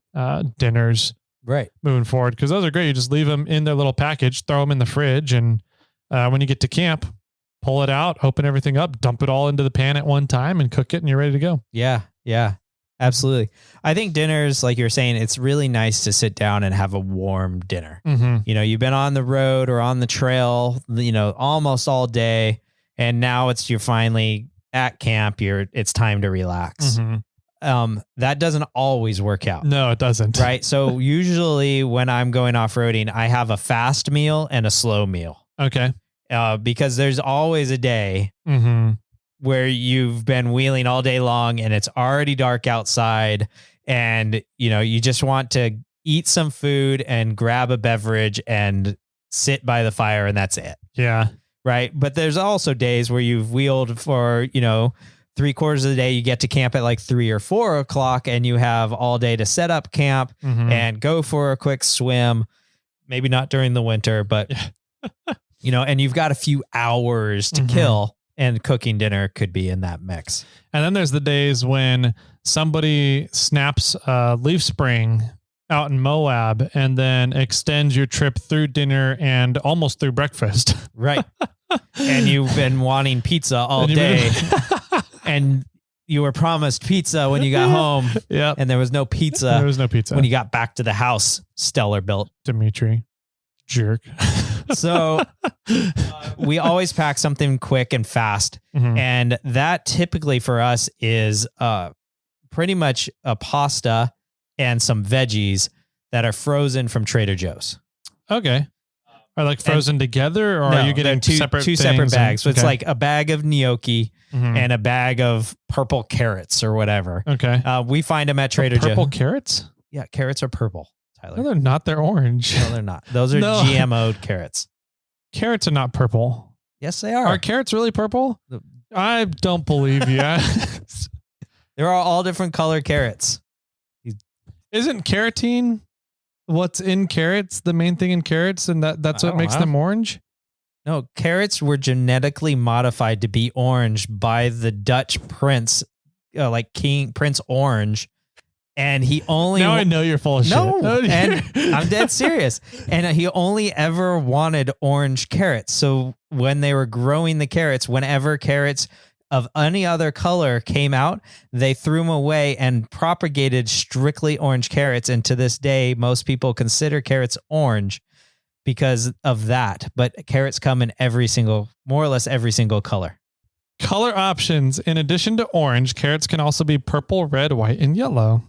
dinners. Right. Moving forward. Because those are great. You just leave them in their little package, throw them in the fridge. And when you get to camp, pull it out, open everything up, dump it all into the pan at one time and cook it, and you're ready to go. Yeah. Yeah. Absolutely. I think dinners, like you're saying, it's really nice to sit down and have a warm dinner. You know, you've been on the road or on the trail, you know, almost all day. And now you're finally at camp. It's time to relax. That doesn't always work out. No, it doesn't. Right. So usually when I'm going off-roading, I have a fast meal and a slow meal. Okay. Because there's always a day where you've been wheeling all day long and it's already dark outside, and you know you just want to eat some food and grab a beverage and sit by the fire, and that's it. Yeah. Right. But there's also days where you've wheeled for, you know, 3/4 of the day. You get to camp at like 3 or 4 o'clock, and you have all day to set up camp and go for a quick swim. Maybe not during the winter, but you know, and you've got a few hours to kill, and cooking dinner could be in that mix. And then there's the days when somebody snaps leaf spring out in Moab and then extends your trip through dinner and almost through breakfast. Right. And you've been wanting pizza all day and you were promised pizza when you got home. Yeah. And there was no pizza. There was no pizza. When you got back to the house, Stellar built. Dimitri. Jerk. So we always pack something quick and fast. And that typically for us is pretty much a pasta and some veggies that are frozen from Trader Joe's. Okay. Are like frozen together, or are you getting two separate bags? So it's like a bag of gnocchi and a bag of purple carrots or whatever. Okay. We find them at Trader Joe's. Purple carrots? Yeah, carrots are purple, Tyler. No, they're not. They're orange. No, they're not. Those are GMO'd carrots. Carrots are not purple. Yes, they are. Are carrots really purple? I don't believe you. There are all different color carrots. Isn't carotene what's in carrots the main thing in carrots, and that's what makes them orange? No, carrots were genetically modified to be orange by the Dutch prince, like King Prince Orange. And he only... Now I know you're full of shit. No, and I'm dead serious. And he only ever wanted orange carrots. So when they were growing the carrots, whenever carrots of any other color came out, they threw them away and propagated strictly orange carrots. And to this day, most people consider carrots orange because of that. But carrots come in more or less every single color. Color options. In addition to orange, carrots can also be purple, red, white, and yellow.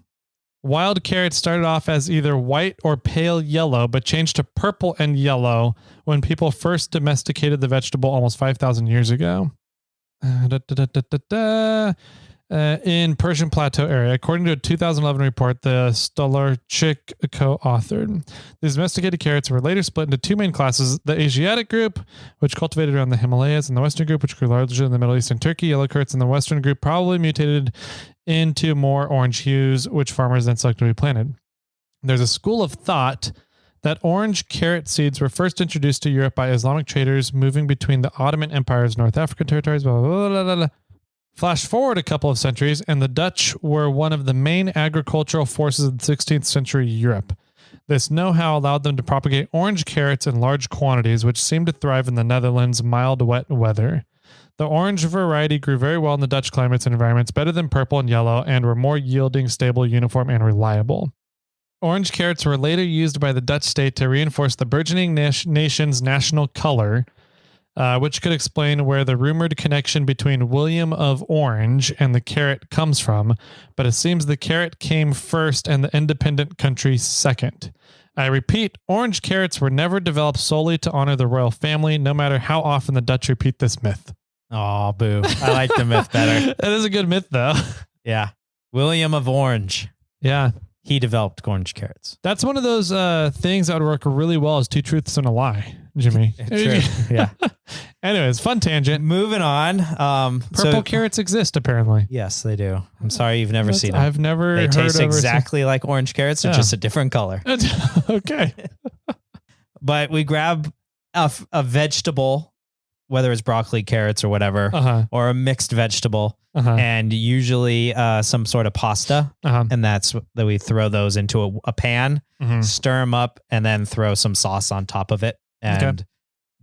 Wild carrots started off as either white or pale yellow, but changed to purple and yellow when people first domesticated the vegetable almost 5,000 years ago. In Persian Plateau area, according to a 2011 report, the Stolarczyk co-authored. These domesticated carrots were later split into two main classes: the Asiatic group, which cultivated around the Himalayas, and the Western group, which grew largely in the Middle East and Turkey. Yellow carrots in the Western group probably mutated into more orange hues, which farmers then selectively planted. There's a school of thought that orange carrot seeds were first introduced to Europe by Islamic traders moving between the Ottoman Empire's North African territories, blah, blah, blah, blah, blah, Flash forward a couple of centuries, and the Dutch were one of the main agricultural forces of the 16th century Europe. This know-how allowed them to propagate orange carrots in large quantities, which seemed to thrive in the Netherlands' mild, wet weather. The orange variety grew very well in the Dutch climates and environments, better than purple and yellow, and were more yielding, stable, uniform, and reliable. Orange carrots were later used by the Dutch state to reinforce the burgeoning nation's national color, which could explain where the rumored connection between William of Orange and the carrot comes from, but it seems the carrot came first and the independent country second. I repeat, orange carrots were never developed solely to honor the royal family, no matter how often the Dutch repeat this myth. Oh, boo. I like the myth better. That is a good myth, though. Yeah. William of Orange. Yeah. He developed orange carrots. That's one of those things that would work really well as two truths and a lie, Jimmy. True. Yeah. Anyways, fun tangent. Moving on. Purple carrots exist, apparently. Yes, they do. I'm sorry you've never seen them. I've never They heard taste of exactly like orange carrots. They're just a different color. Okay. But we grab a vegetable, whether it's broccoli, carrots, or whatever, or a mixed vegetable, and usually some sort of pasta. And that's that we throw those into a pan, stir them up, and then throw some sauce on top of it. And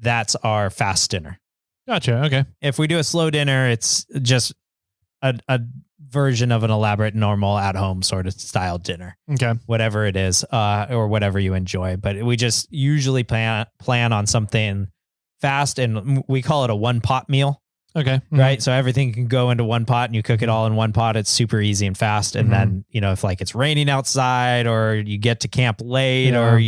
that's our fast dinner. Gotcha. Okay. If we do a slow dinner, it's just a version of an elaborate, normal at-home sort of style dinner. Okay. Whatever it is, or whatever you enjoy. But we just usually plan on something fast, and we call it a one-pot meal. Okay. Right. So everything can go into one pot and you cook it all in one pot. It's super easy and fast. And then, if like it's raining outside or you get to camp late or,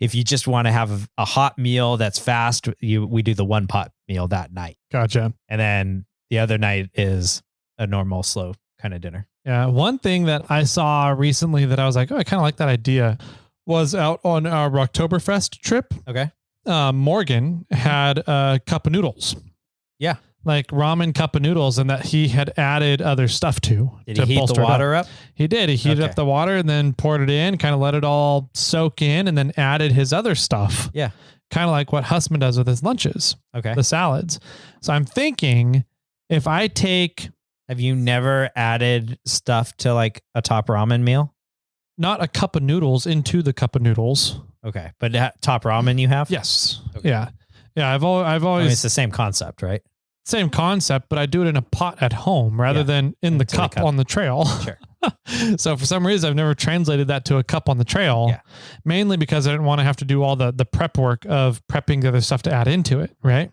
if you just want to have a hot meal that's fast, we do the one pot meal that night. Gotcha. And then the other night is a normal, slow kind of dinner. Yeah. One thing that I saw recently that I was like, oh, I kind of like that idea was out on our Oktoberfest trip. Okay. Morgan had a cup of noodles. Yeah. Like ramen cup of noodles, and that he had added other stuff to. Did he heat the water up? He did. He heated up the water and then poured it in, kind of let it all soak in, and then added his other stuff. Yeah. Kind of like what Hussman does with his lunches. Okay. The salads. So I'm thinking if I take... Have you never added stuff to like a top ramen meal? Not a cup of noodles into the cup of noodles. Okay. But top ramen you have? Yes. Okay. Yeah. Yeah. I've always... I mean, it's the same concept, right? Same concept, but I do it in a pot at home rather than in the cup on the trail. Sure. So for some reason, I've never translated that to a cup on the trail, mainly because I didn't want to have to do all the prep work of prepping the other stuff to add into it. Right.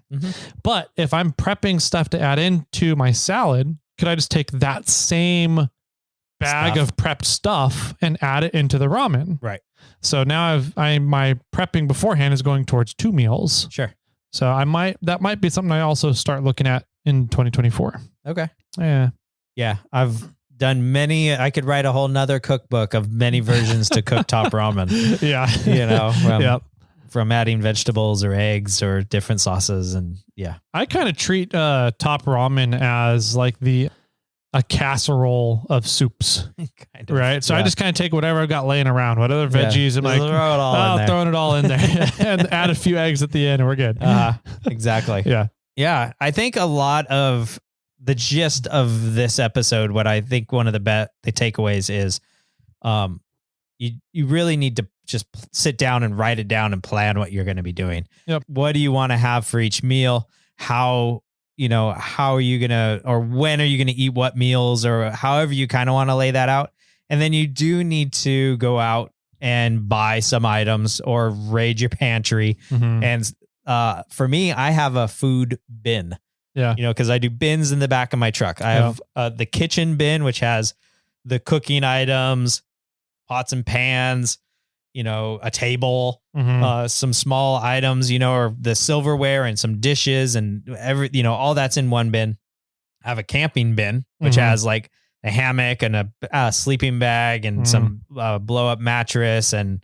But if I'm prepping stuff to add into my salad, could I just take that same bag of prepped stuff and add it into the ramen? Right. So now my prepping beforehand is going towards 2 meals. Sure. So that might be something I also start looking at in 2024. Okay. Yeah. Yeah. I've done many. I could write a whole nother cookbook of many versions to cook top ramen. Yeah. From adding vegetables or eggs or different sauces. And yeah. I kind of treat top ramen as like a casserole of soups. Kind of, right. So I just kind of take whatever I've got laying around, what other veggies, and like throwing it all in there and add a few eggs at the end and we're good. Exactly. Yeah. Yeah. I think a lot of the gist of this episode, what I think one of the takeaways is, you really need to just sit down and write it down and plan what you're going to be doing. Yep. What do you want to have for each meal? How are you going to, or when are you going to eat what meals, or however you kind of want to lay that out. And then you do need to go out and buy some items or raid your pantry. And for me, I have a food bin. Yeah. Because I do bins in the back of my truck. I have the kitchen bin, which has the cooking items, pots and pans, a table, some small items, or the silverware and some dishes and all that's in one bin. I have a camping bin, which has like a hammock and a sleeping bag and some blow up mattress and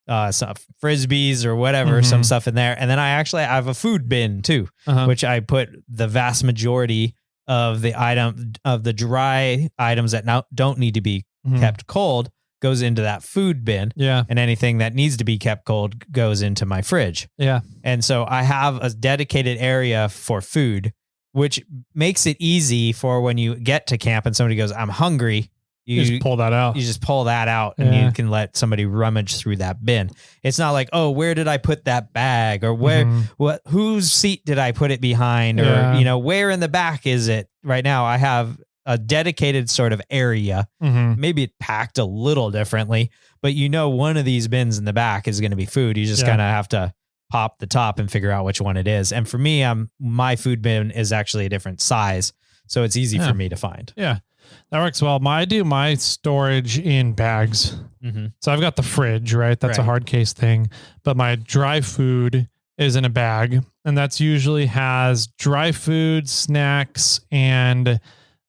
some frisbees or whatever, some stuff in there. And then I have a food bin too, which I put the vast majority of the dry items that don't need to be kept cold goes into that food bin. Yeah. And anything that needs to be kept cold goes into my fridge. Yeah. And so I have a dedicated area for food which makes it easy for when you get to camp and somebody goes, I'm hungry. You just pull that out. You just pull that out and you can let somebody rummage through that bin. It's not like, oh, where did I put that bag, or whose seat did I put it behind, or, where in the back is it right now? I have a dedicated sort of area. Maybe it packed a little differently, but one of these bins in the back is going to be food. You just kind of have to pop the top and figure out which one it is. And for me, my food bin is actually a different size, so it's easy for me to find. Yeah. That works well. I do my storage in bags. So I've got the fridge, right? That's a hard case thing. But my dry food is in a bag, and that's usually has dry food, snacks, and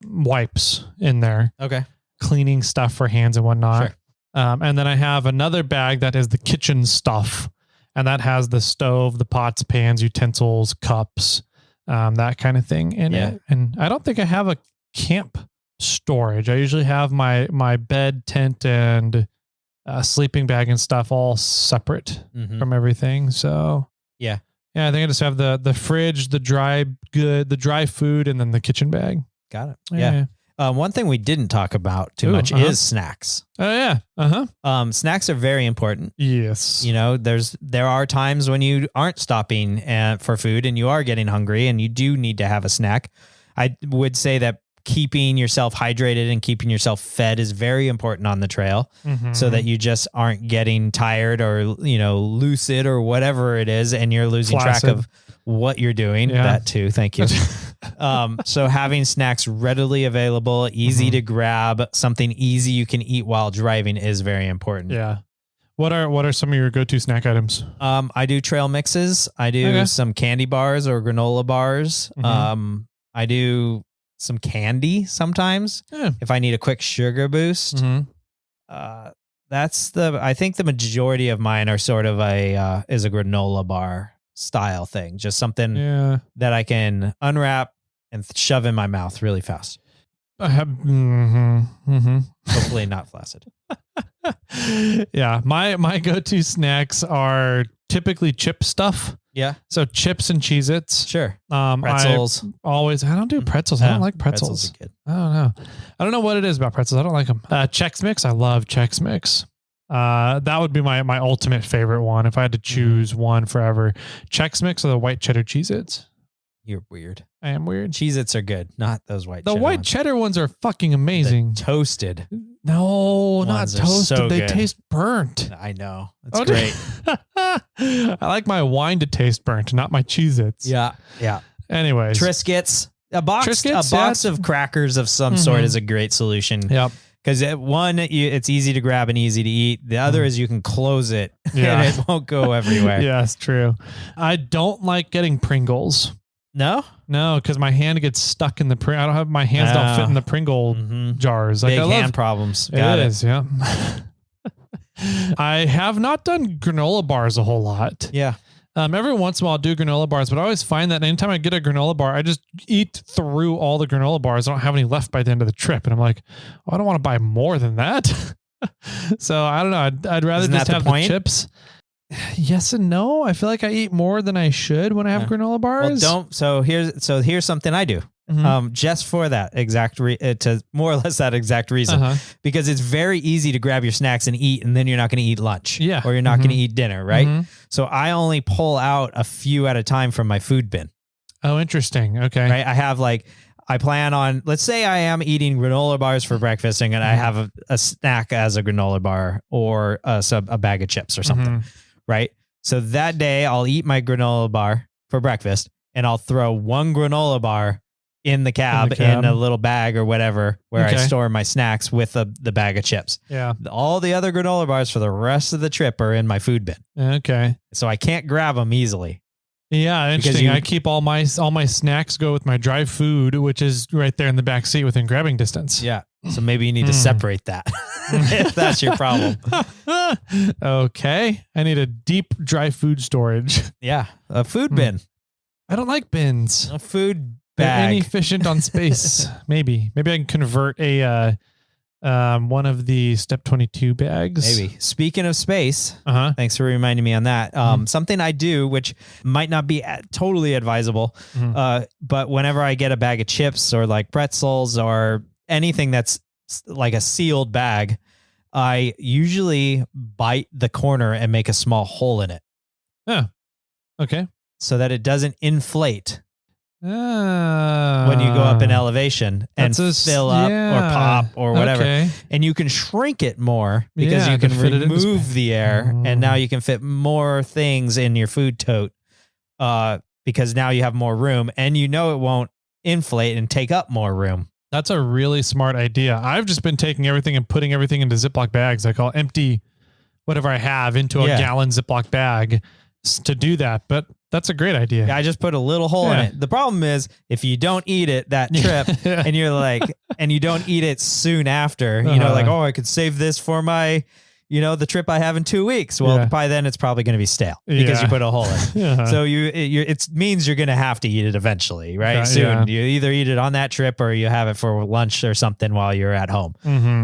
wipes in there. Okay. Cleaning stuff for hands and whatnot. Sure. And then I have another bag that is the kitchen stuff, and that has the stove, the pots, pans, utensils, cups, that kind of thing in it. And I don't think I have a camp storage. I usually have my bed, tent, and sleeping bag and stuff all separate from everything. So yeah, I think I just have the fridge, the dry food, and then the kitchen bag. Got it. Yeah. One thing we didn't talk about too much is snacks. Oh yeah. Snacks are very important. Yes. There are times when you aren't stopping for food and you are getting hungry and you do need to have a snack. I would say that keeping yourself hydrated and keeping yourself fed is very important on the trail, so that you just aren't getting tired or, lucid or whatever it is, and you're losing track of what you're doing. Yeah. That too. Thank you. So having snacks readily available, easy to grab, something easy you can eat while driving is very important. Yeah. What are some of your go-to snack items? I do trail mixes. I do some candy bars or granola bars. I do some candy sometimes if I need a quick sugar boost. I think the majority of mine are sort of is a granola bar style thing. Just something that I can unwrap and shove in my mouth really fast. I have, hopefully not flaccid. Yeah. My go-to snacks are typically chip stuff. Yeah. So chips and Cheez-Its. Sure. Pretzels. I don't do pretzels. I don't like pretzels. Are good. I don't know. I don't know what it is about pretzels. I don't like them. Chex Mix. I love Chex Mix. That would be my ultimate favorite one if I had to choose one forever. Chex Mix or the white cheddar Cheez-Its. You're weird. I am weird. Cheez-Its are good, not those white. The white cheddar ones are fucking amazing. The toasted. No, not toasted. So they good. Taste burnt. I know. It's great. I like my wine to taste burnt, not my Cheez-Its. Yeah. Yeah. Anyways. Triscuits. A box of crackers of some sort is a great solution. Yep. Because one, it's easy to grab and easy to eat. The other is you can close it and it won't go everywhere. Yeah, it's true. I don't like getting Pringles. No, because my hand gets stuck in the I don't have my hands don't fit in the Pringle jars. Big hand problems. Got it. Yeah. I have not done granola bars a whole lot. Yeah. Every once in a while I'll do granola bars, but I always find that anytime I get a granola bar, I just eat through all the granola bars. I don't have any left by the end of the trip. And I'm like, I don't want to buy more than that. So I don't know. I'd rather just have the chips. Yes and no. I feel like I eat more than I should when I have granola bars. Well, So here's something I do. Just for that exact to more or less that exact reason, because it's very easy to grab your snacks and eat, and then you're not going to eat lunch, or you're not going to eat dinner, right? So I only pull out a few at a time from my food bin. Oh, interesting. Okay, right. I have I plan on, let's say I am eating granola bars for breakfast, and I have a snack as a granola bar or a bag of chips or something, right? So that day I'll eat my granola bar for breakfast, and I'll throw one granola bar in the cab in a little bag or whatever where I store my snacks with the bag of chips. Yeah. All the other granola bars for the rest of the trip are in my food bin. Okay. So I can't grab them easily. Yeah, interesting. I keep all my snacks go with my dry food, which is right there in the back seat within grabbing distance. Yeah. So maybe you need to separate that if that's your problem. Okay. I need a deep dry food storage. Yeah. A food bin. I don't like bins. A food bag. They're inefficient on space. Maybe I can convert a one of the Step 22 bags. Maybe. Speaking of space, Uh-huh. thanks for reminding me on that. Something I do, which might not be totally advisable, but whenever I get a bag of chips or like pretzels or anything that's like a sealed bag, I usually bite the corner and make a small hole in it. Oh, okay. So that it doesn't inflate when you go up in elevation and fill up or pop or whatever. Okay. And you can shrink it more because you can remove the air and now you can fit more things in your food tote because now you have more room and you know it won't inflate and take up more room. That's a really smart idea. I've just been taking everything and putting everything into Ziploc bags. I call empty whatever I have into a gallon Ziploc bag to do that. But that's a great idea. Yeah, I just put a little hole in it. The problem is if you don't eat it that trip and you're like, and you don't eat it soon after, you know, like, oh, I could save this for my, you know, the trip I have in 2 weeks. Well, by then it's probably going to be stale because you put a hole in it. So it means you're going to have to eat it eventually, right? Soon. You either eat it on that trip or you have it for lunch or something while you're at home.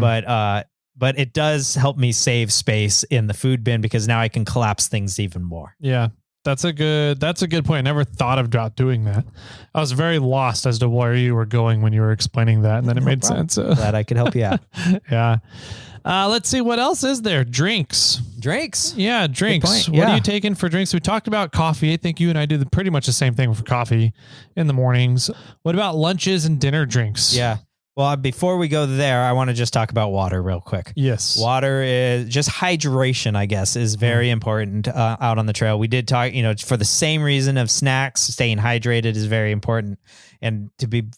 But it does help me save space in the food bin because now I can collapse things even more. Yeah. That's a good point. I never thought about doing that. I was very lost as to where you were going when you were explaining that. And then it made sense. Glad I could help you out. Yeah. Let's see what else is there. Drinks. Yeah. Drinks. What are you taking for drinks? We talked about coffee. I think you and I do pretty much the same thing for coffee in the mornings. What about lunches and dinner drinks? Yeah. Well, before we go there, I want to just talk about water real quick. Yes. Water is just hydration, I guess, is very important out on the trail. We did talk, you know, for the same reason of snacks, staying hydrated is very important. And to be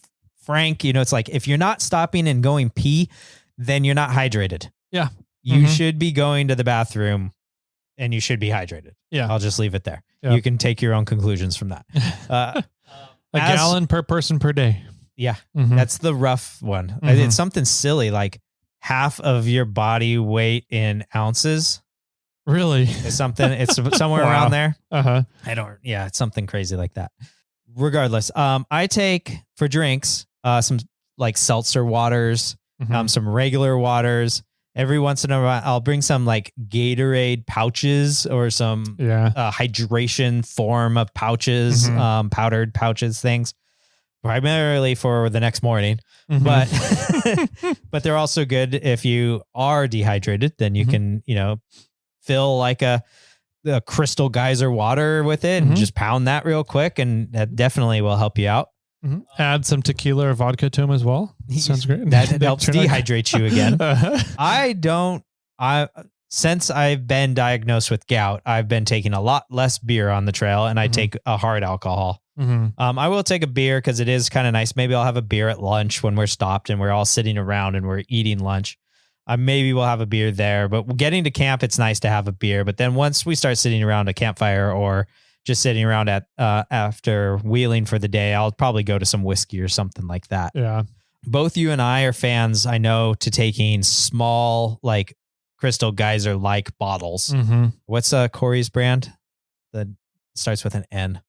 frank, you know, it's like if you're not stopping and going pee, then you're not hydrated. Yeah. You should be going to the bathroom and you should be hydrated. Yeah. I'll just leave it there. Yeah. You can take your own conclusions from that. A gallon per person per day. Yeah, that's the rough one. It's something silly, like half of your body weight in ounces. Really? It's something, it's somewhere around there. It's something crazy like that. Regardless, I take for drinks, some like seltzer waters, some regular waters. Every once in a while, I'll bring some like Gatorade pouches or some hydration form of pouches, powdered pouches, things. Primarily for the next morning, but they're also good if you are dehydrated. Then you can, you know, fill like a crystal geyser water with it and just pound that real quick, and that definitely will help you out. Add some tequila or vodka to them as well. Sounds great. That helps dehydrate you again. Since I've been diagnosed with gout, I've been taking a lot less beer on the trail, and I take a hard alcohol. I will take a beer because it is kind of nice. Maybe I'll have a beer at lunch when we're stopped and we're all sitting around and we're eating lunch. Maybe we'll have a beer there, but getting to camp, it's nice to have a beer. But then once we start sitting around a campfire or just sitting around after wheeling for the day, I'll probably go to some whiskey or something like that. Yeah. Both you and I are fans, I know, to taking small, like crystal geyser like bottles. What's Corey's brand that starts with an N?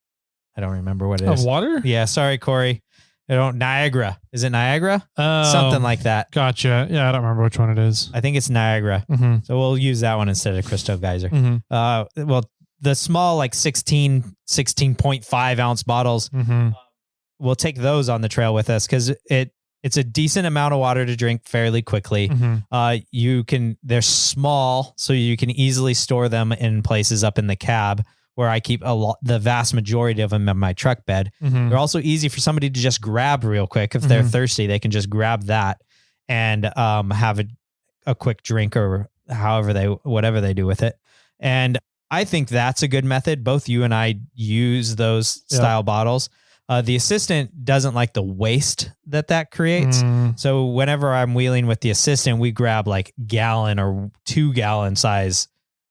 I don't remember what it is. Water? Yeah, sorry, Corey. Niagara. Is it Niagara? Something like that. Gotcha. Yeah, I don't remember which one it is. I think it's Niagara. So we'll use that one instead of Crystal Geyser. Well, the small like 16.5 ounce bottles, we'll take those on the trail with us because it's a decent amount of water to drink fairly quickly. They're small, so you can easily store them in places up in the cab where I keep the vast majority of them in my truck bed. They're also easy for somebody to just grab real quick. If they're thirsty, they can just grab that and have a quick drink or whatever they do with it. And I think that's a good method. Both you and I use those style bottles. The assistant doesn't like the waste that creates. So whenever I'm wheeling with the assistant, we grab like gallon or 2 gallon size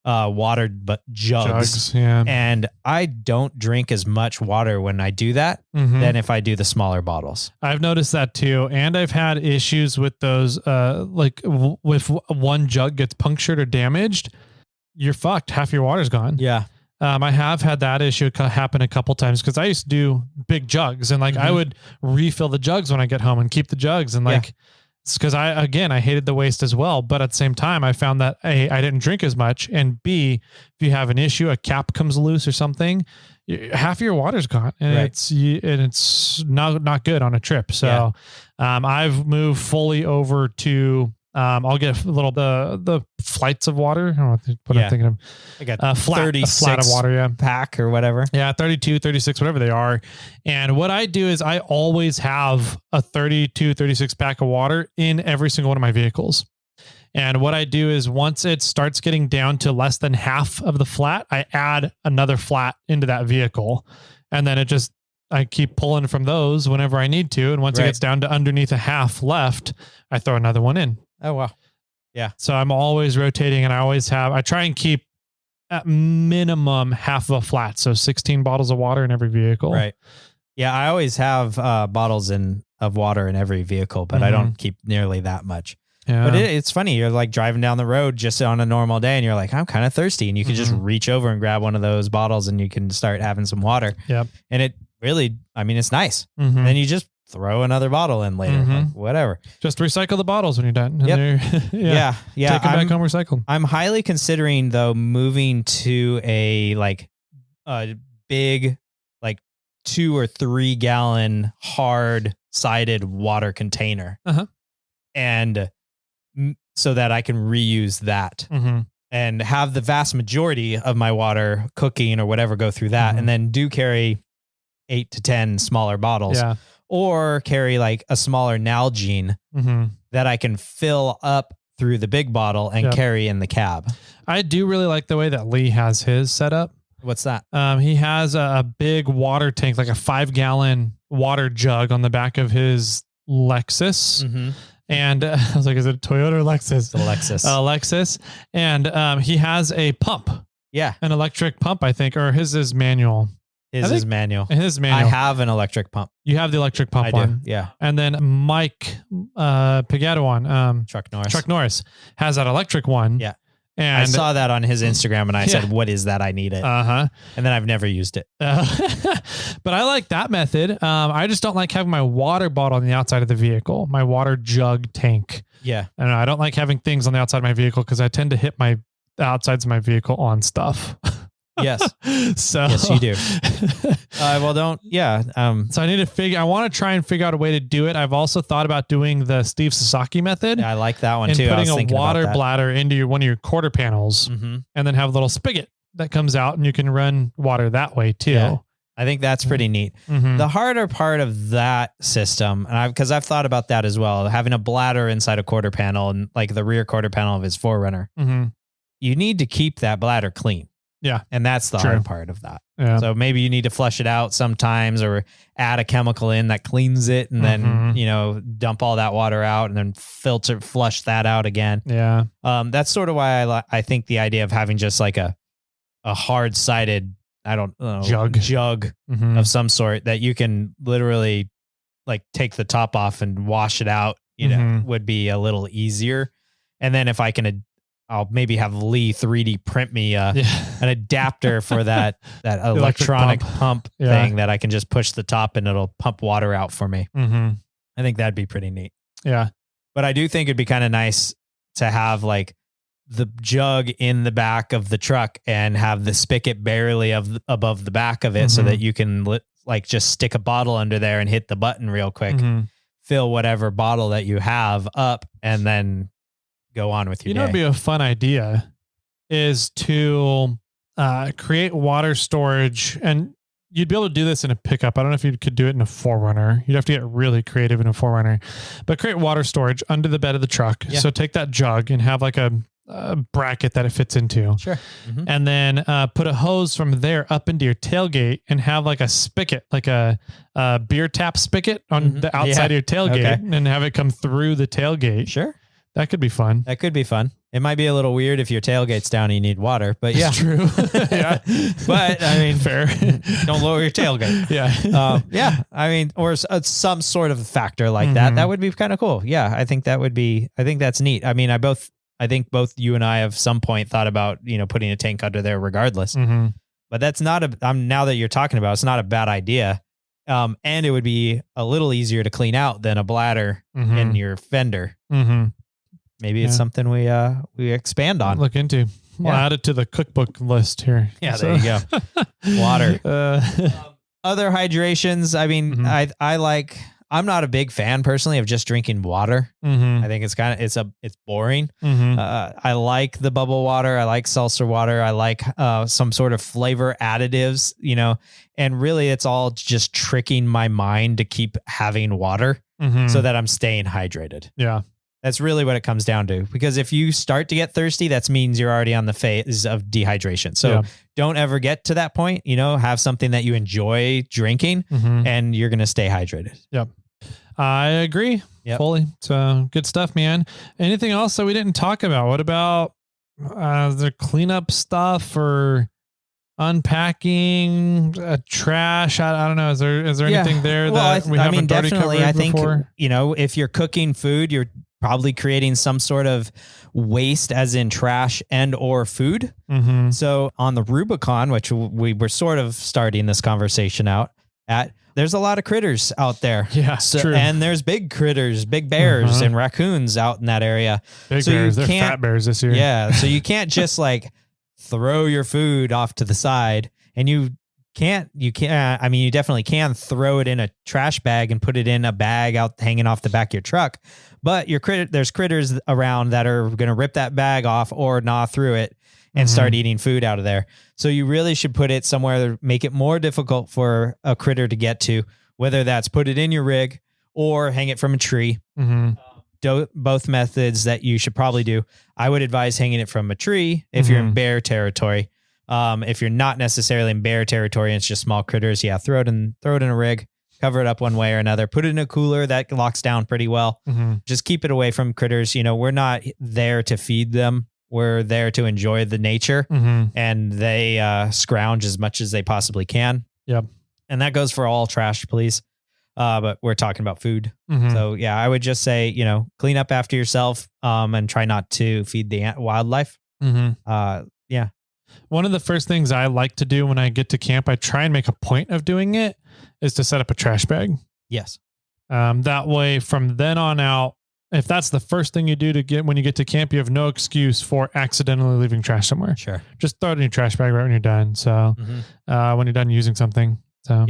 water, but jugs. And I don't drink as much water when I do that than if I do the smaller bottles. I've noticed that too. And I've had issues with those, if one jug gets punctured or damaged, you're fucked. Half your water's gone. Yeah. I have had that issue happen a couple times because I used to do big jugs and I would refill the jugs when I get home and keep the jugs and It's because I hated the waste as well. But at the same time, I found that A, I didn't drink as much, and B, if you have an issue, a cap comes loose or something, half of your water's gone, and it's not good on a trip. So I've moved fully over to I'll get a little the flights of water. I don't know what I'm thinking of. I got a flat of water, pack or whatever. Yeah, 32, 36, whatever they are. And what I do is I always have a 32, 36 pack of water in every single one of my vehicles. And what I do is once it starts getting down to less than half of the flat, I add another flat into that vehicle. And then I keep pulling from those whenever I need to. And once it gets down to underneath a half left, I throw another one in. Oh, wow. Yeah. So I'm always rotating, and I try and keep at minimum half of a flat. So 16 bottles of water in every vehicle. Right. Yeah. I always have bottles of water in every vehicle, but I don't keep nearly that much. Yeah. But it's funny. You're like driving down the road just on a normal day, and you're like, I'm kind of thirsty. And you can just reach over and grab one of those bottles, and you can start having some water. Yep. And it really, it's nice. And then you just throw another bottle in later, like whatever. Just recycle the bottles when you're done. And yeah. Take them back home, recycle. I'm highly considering though moving to a big 2 or 3 gallon hard sided water container, and so that I can reuse that and have the vast majority of my water cooking or whatever go through that, and then do carry 8 to 10 smaller bottles. Yeah. Or carry like a smaller Nalgene that I can fill up through the big bottle and carry in the cab. I do really like the way that Lee has his set up. What's that? He has a big water tank, like a 5-gallon water jug on the back of his Lexus. And I was like, is it a Toyota or Lexus? It's a Lexus. Lexus. And he has a pump. Yeah. An electric pump, I think, or his is manual. His is manual. His manual. I have an electric pump. You have the electric pump one. Yeah. And then Mike Pagadawan, Chuck Norris has that electric one. Yeah. And I saw that on his Instagram, and I said, what is that? I need it. And then I've never used it. But I like that method. I just don't like having my water bottle on the outside of the vehicle, my water jug tank. Yeah. And I don't like having things on the outside of my vehicle because I tend to hit the outsides of my vehicle on stuff. Yes. So yes, you do. Well, don't. Yeah. So I want to try and figure out a way to do it. I've also thought about doing the Steve Sasaki method. Yeah, I like that one and too. Putting a water bladder into one of your quarter panels, and then have a little spigot that comes out, and you can run water that way too. Yeah. I think that's pretty neat. The harder part of that system, and because I've thought about that as well, having a bladder inside a quarter panel and like the rear quarter panel of his 4Runner, you need to keep that bladder clean. Yeah. And that's the hard part of that. Yeah. So maybe you need to flush it out sometimes or add a chemical in that cleans it and then, dump all that water out and then flush that out again. Yeah. That's sort of why I think the idea of having just like a hard sided, I don't know, jug of some sort that you can literally like take the top off and wash it out, would be a little easier. And then if I can, I'll maybe have Lee 3D print me an adapter for that electronic pump thing that I can just push the top and it'll pump water out for me. I think that'd be pretty neat. Yeah. But I do think it'd be kind of nice to have like the jug in the back of the truck and have the spigot barely above the back of it so that you can just stick a bottle under there and hit the button real quick, fill whatever bottle that you have up, and then go on with your day. It'd be a fun idea is to create water storage, and you'd be able to do this in a pickup. I don't know if you could do it in a 4Runner. You'd have to get really creative in a 4Runner, but create water storage under the bed of the truck. Yeah. So take that jug and have like a bracket that it fits into. Sure. And then put a hose from there up into your tailgate and have like a spigot, like a beer tap spigot on the outside of your tailgate and have it come through the tailgate. Sure. That could be fun. That could be fun. It might be a little weird if your tailgate's down and you need water, but yeah. It's true. Yeah. But I mean, fair. Don't lower your tailgate. Yeah. Yeah. I mean, or some sort of factor like that. That would be kind of cool. Yeah. I think that's neat. I mean, I think both you and I have some point thought about, putting a tank under there regardless, but that's not now that you're talking about, it's not a bad idea. And it would be a little easier to clean out than a bladder in your fender. Maybe it's something we expand on. Look into. We'll add it to the cookbook list here. Yeah, there you go. Water. Other hydrations. I mean, I'm not a big fan personally of just drinking water. I think it's boring. I like the bubble water. I like seltzer water. I like some sort of flavor additives, and really it's all just tricking my mind to keep having water so that I'm staying hydrated. Yeah. That's really what it comes down to, because if you start to get thirsty, that means you're already on the phase of dehydration. So don't ever get to that point, have something that you enjoy drinking and you're going to stay hydrated. Yep. I agree fully. So good stuff, man. Anything else that we didn't talk about? What about the cleanup stuff or unpacking trash? I don't know. Is there anything there that we haven't already covered I think, before? If you're cooking food, you're probably creating some sort of waste, as in trash and or food. So on the Rubicon, which we were sort of starting this conversation out at, there's a lot of critters out there. Yeah, true. And there's big critters, big bears and raccoons out in that area. Big bears. They're fat bears this year. Yeah. So you can't just throw your food off to the side, and you definitely can throw it in a trash bag and put it in a bag out hanging off the back of your truck. But there's critters around that are going to rip that bag off or gnaw through it and start eating food out of there. So you really should put it somewhere to make it more difficult for a critter to get to, whether that's put it in your rig or hang it from a tree. Both methods that you should probably do. I would advise hanging it from a tree if you're in bear territory. If you're not necessarily in bear territory and it's just small critters, throw it in a rig, cover it up one way or another, put it in a cooler that locks down pretty well. Just keep it away from critters. We're not there to feed them. We're there to enjoy the nature, and they scrounge as much as they possibly can. Yep. And that goes for all trash, please. But we're talking about food. So I would just say, clean up after yourself, and try not to feed the wildlife. One of the first things I like to do when I get to camp, I try and make a point of doing it, is to set up a trash bag. Yes. That way, from then on out, if that's the first thing you do when you get to camp, you have no excuse for accidentally leaving trash somewhere. Sure. Just throw it in your trash bag right when you're done. So when you're done using something. So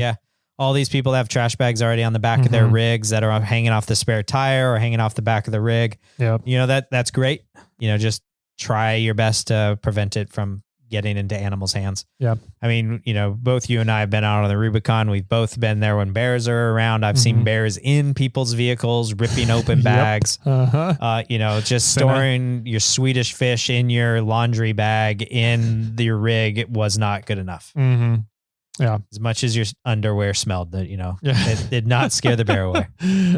all these people have trash bags already on the back of their rigs that are hanging off the spare tire or hanging off the back of the rig. That's great. Just try your best to prevent it from getting into animals' hands. Yeah. I mean, both you and I have been out on the Rubicon. We've both been there when bears are around. I've seen bears in people's vehicles, ripping open bags, just storing your Swedish fish in your laundry bag in your rig. It was not good enough. Yeah. As much as your underwear smelled, it did not scare the bear away.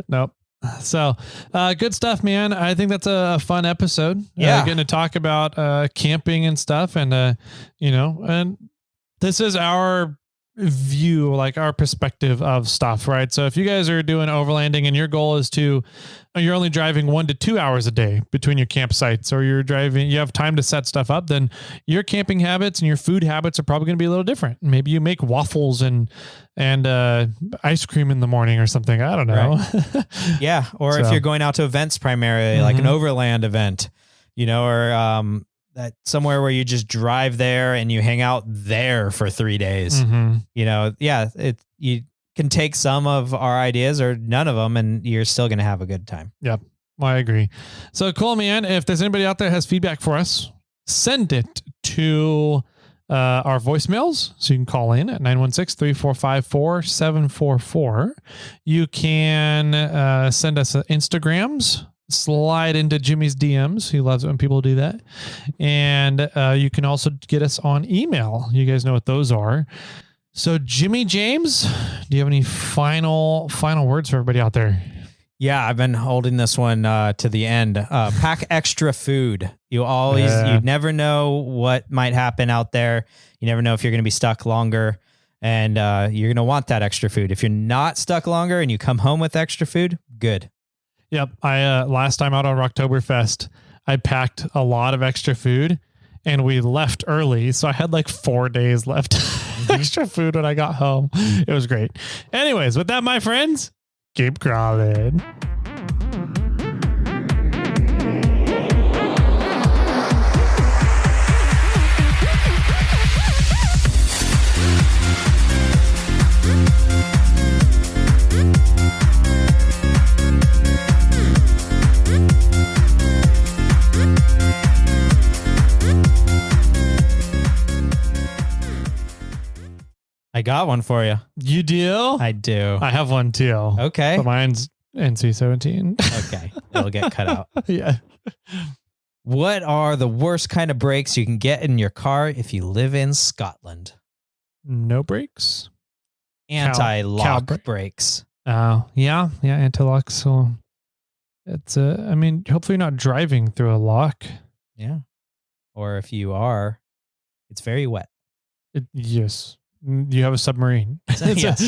Nope. So, good stuff, man. I think that's a fun episode. Getting to talk about camping and stuff, and and this is our view, our perspective of stuff, right? So if you guys are doing overlanding and your goal is you're only driving 1 to 2 hours a day between your campsites, or you have time to set stuff up, then your camping habits and your food habits are probably going to be a little different. Maybe you make waffles and ice cream in the morning or something. I don't know. Right. Or if you're going out to events primarily, like an overland event, or that somewhere where you just drive there and you hang out there for 3 days, you can take some of our ideas or none of them, and you're still going to have a good time. Yep. Well, I agree. So cool, man. If there's anybody out there that has feedback for us, send it to our voicemails. So you can call in at 916-345-4744. You can send us Instagrams. Slide into Jimmy's DMs. He loves it when people do that. And you can also get us on email. You guys know what those are. So Jimmy James, do you have any final words for everybody out there? Yeah, I've been holding this one to the end. Pack extra food. You never know what might happen out there. You never know if you're going to be stuck longer, and you're going to want that extra food. If you're not stuck longer and you come home with extra food, good. Yep. I last time out on Rocktoberfest, I packed a lot of extra food, and we left early. So I had like 4 days left extra food when I got home. It was great. Anyways, with that, my friends, keep crawling. I got one for you. You do? I do. I have one too. Okay. But mine's NC-17. Okay. It'll get cut out. Yeah. What are the worst kind of brakes you can get in your car if you live in Scotland? No brakes. Anti-lock brakes. Oh, yeah. Yeah, anti-lock. So it's, I mean, hopefully you're not driving through a lock. Yeah. Or if you are, it's very wet. Yes. You have a submarine. Yes.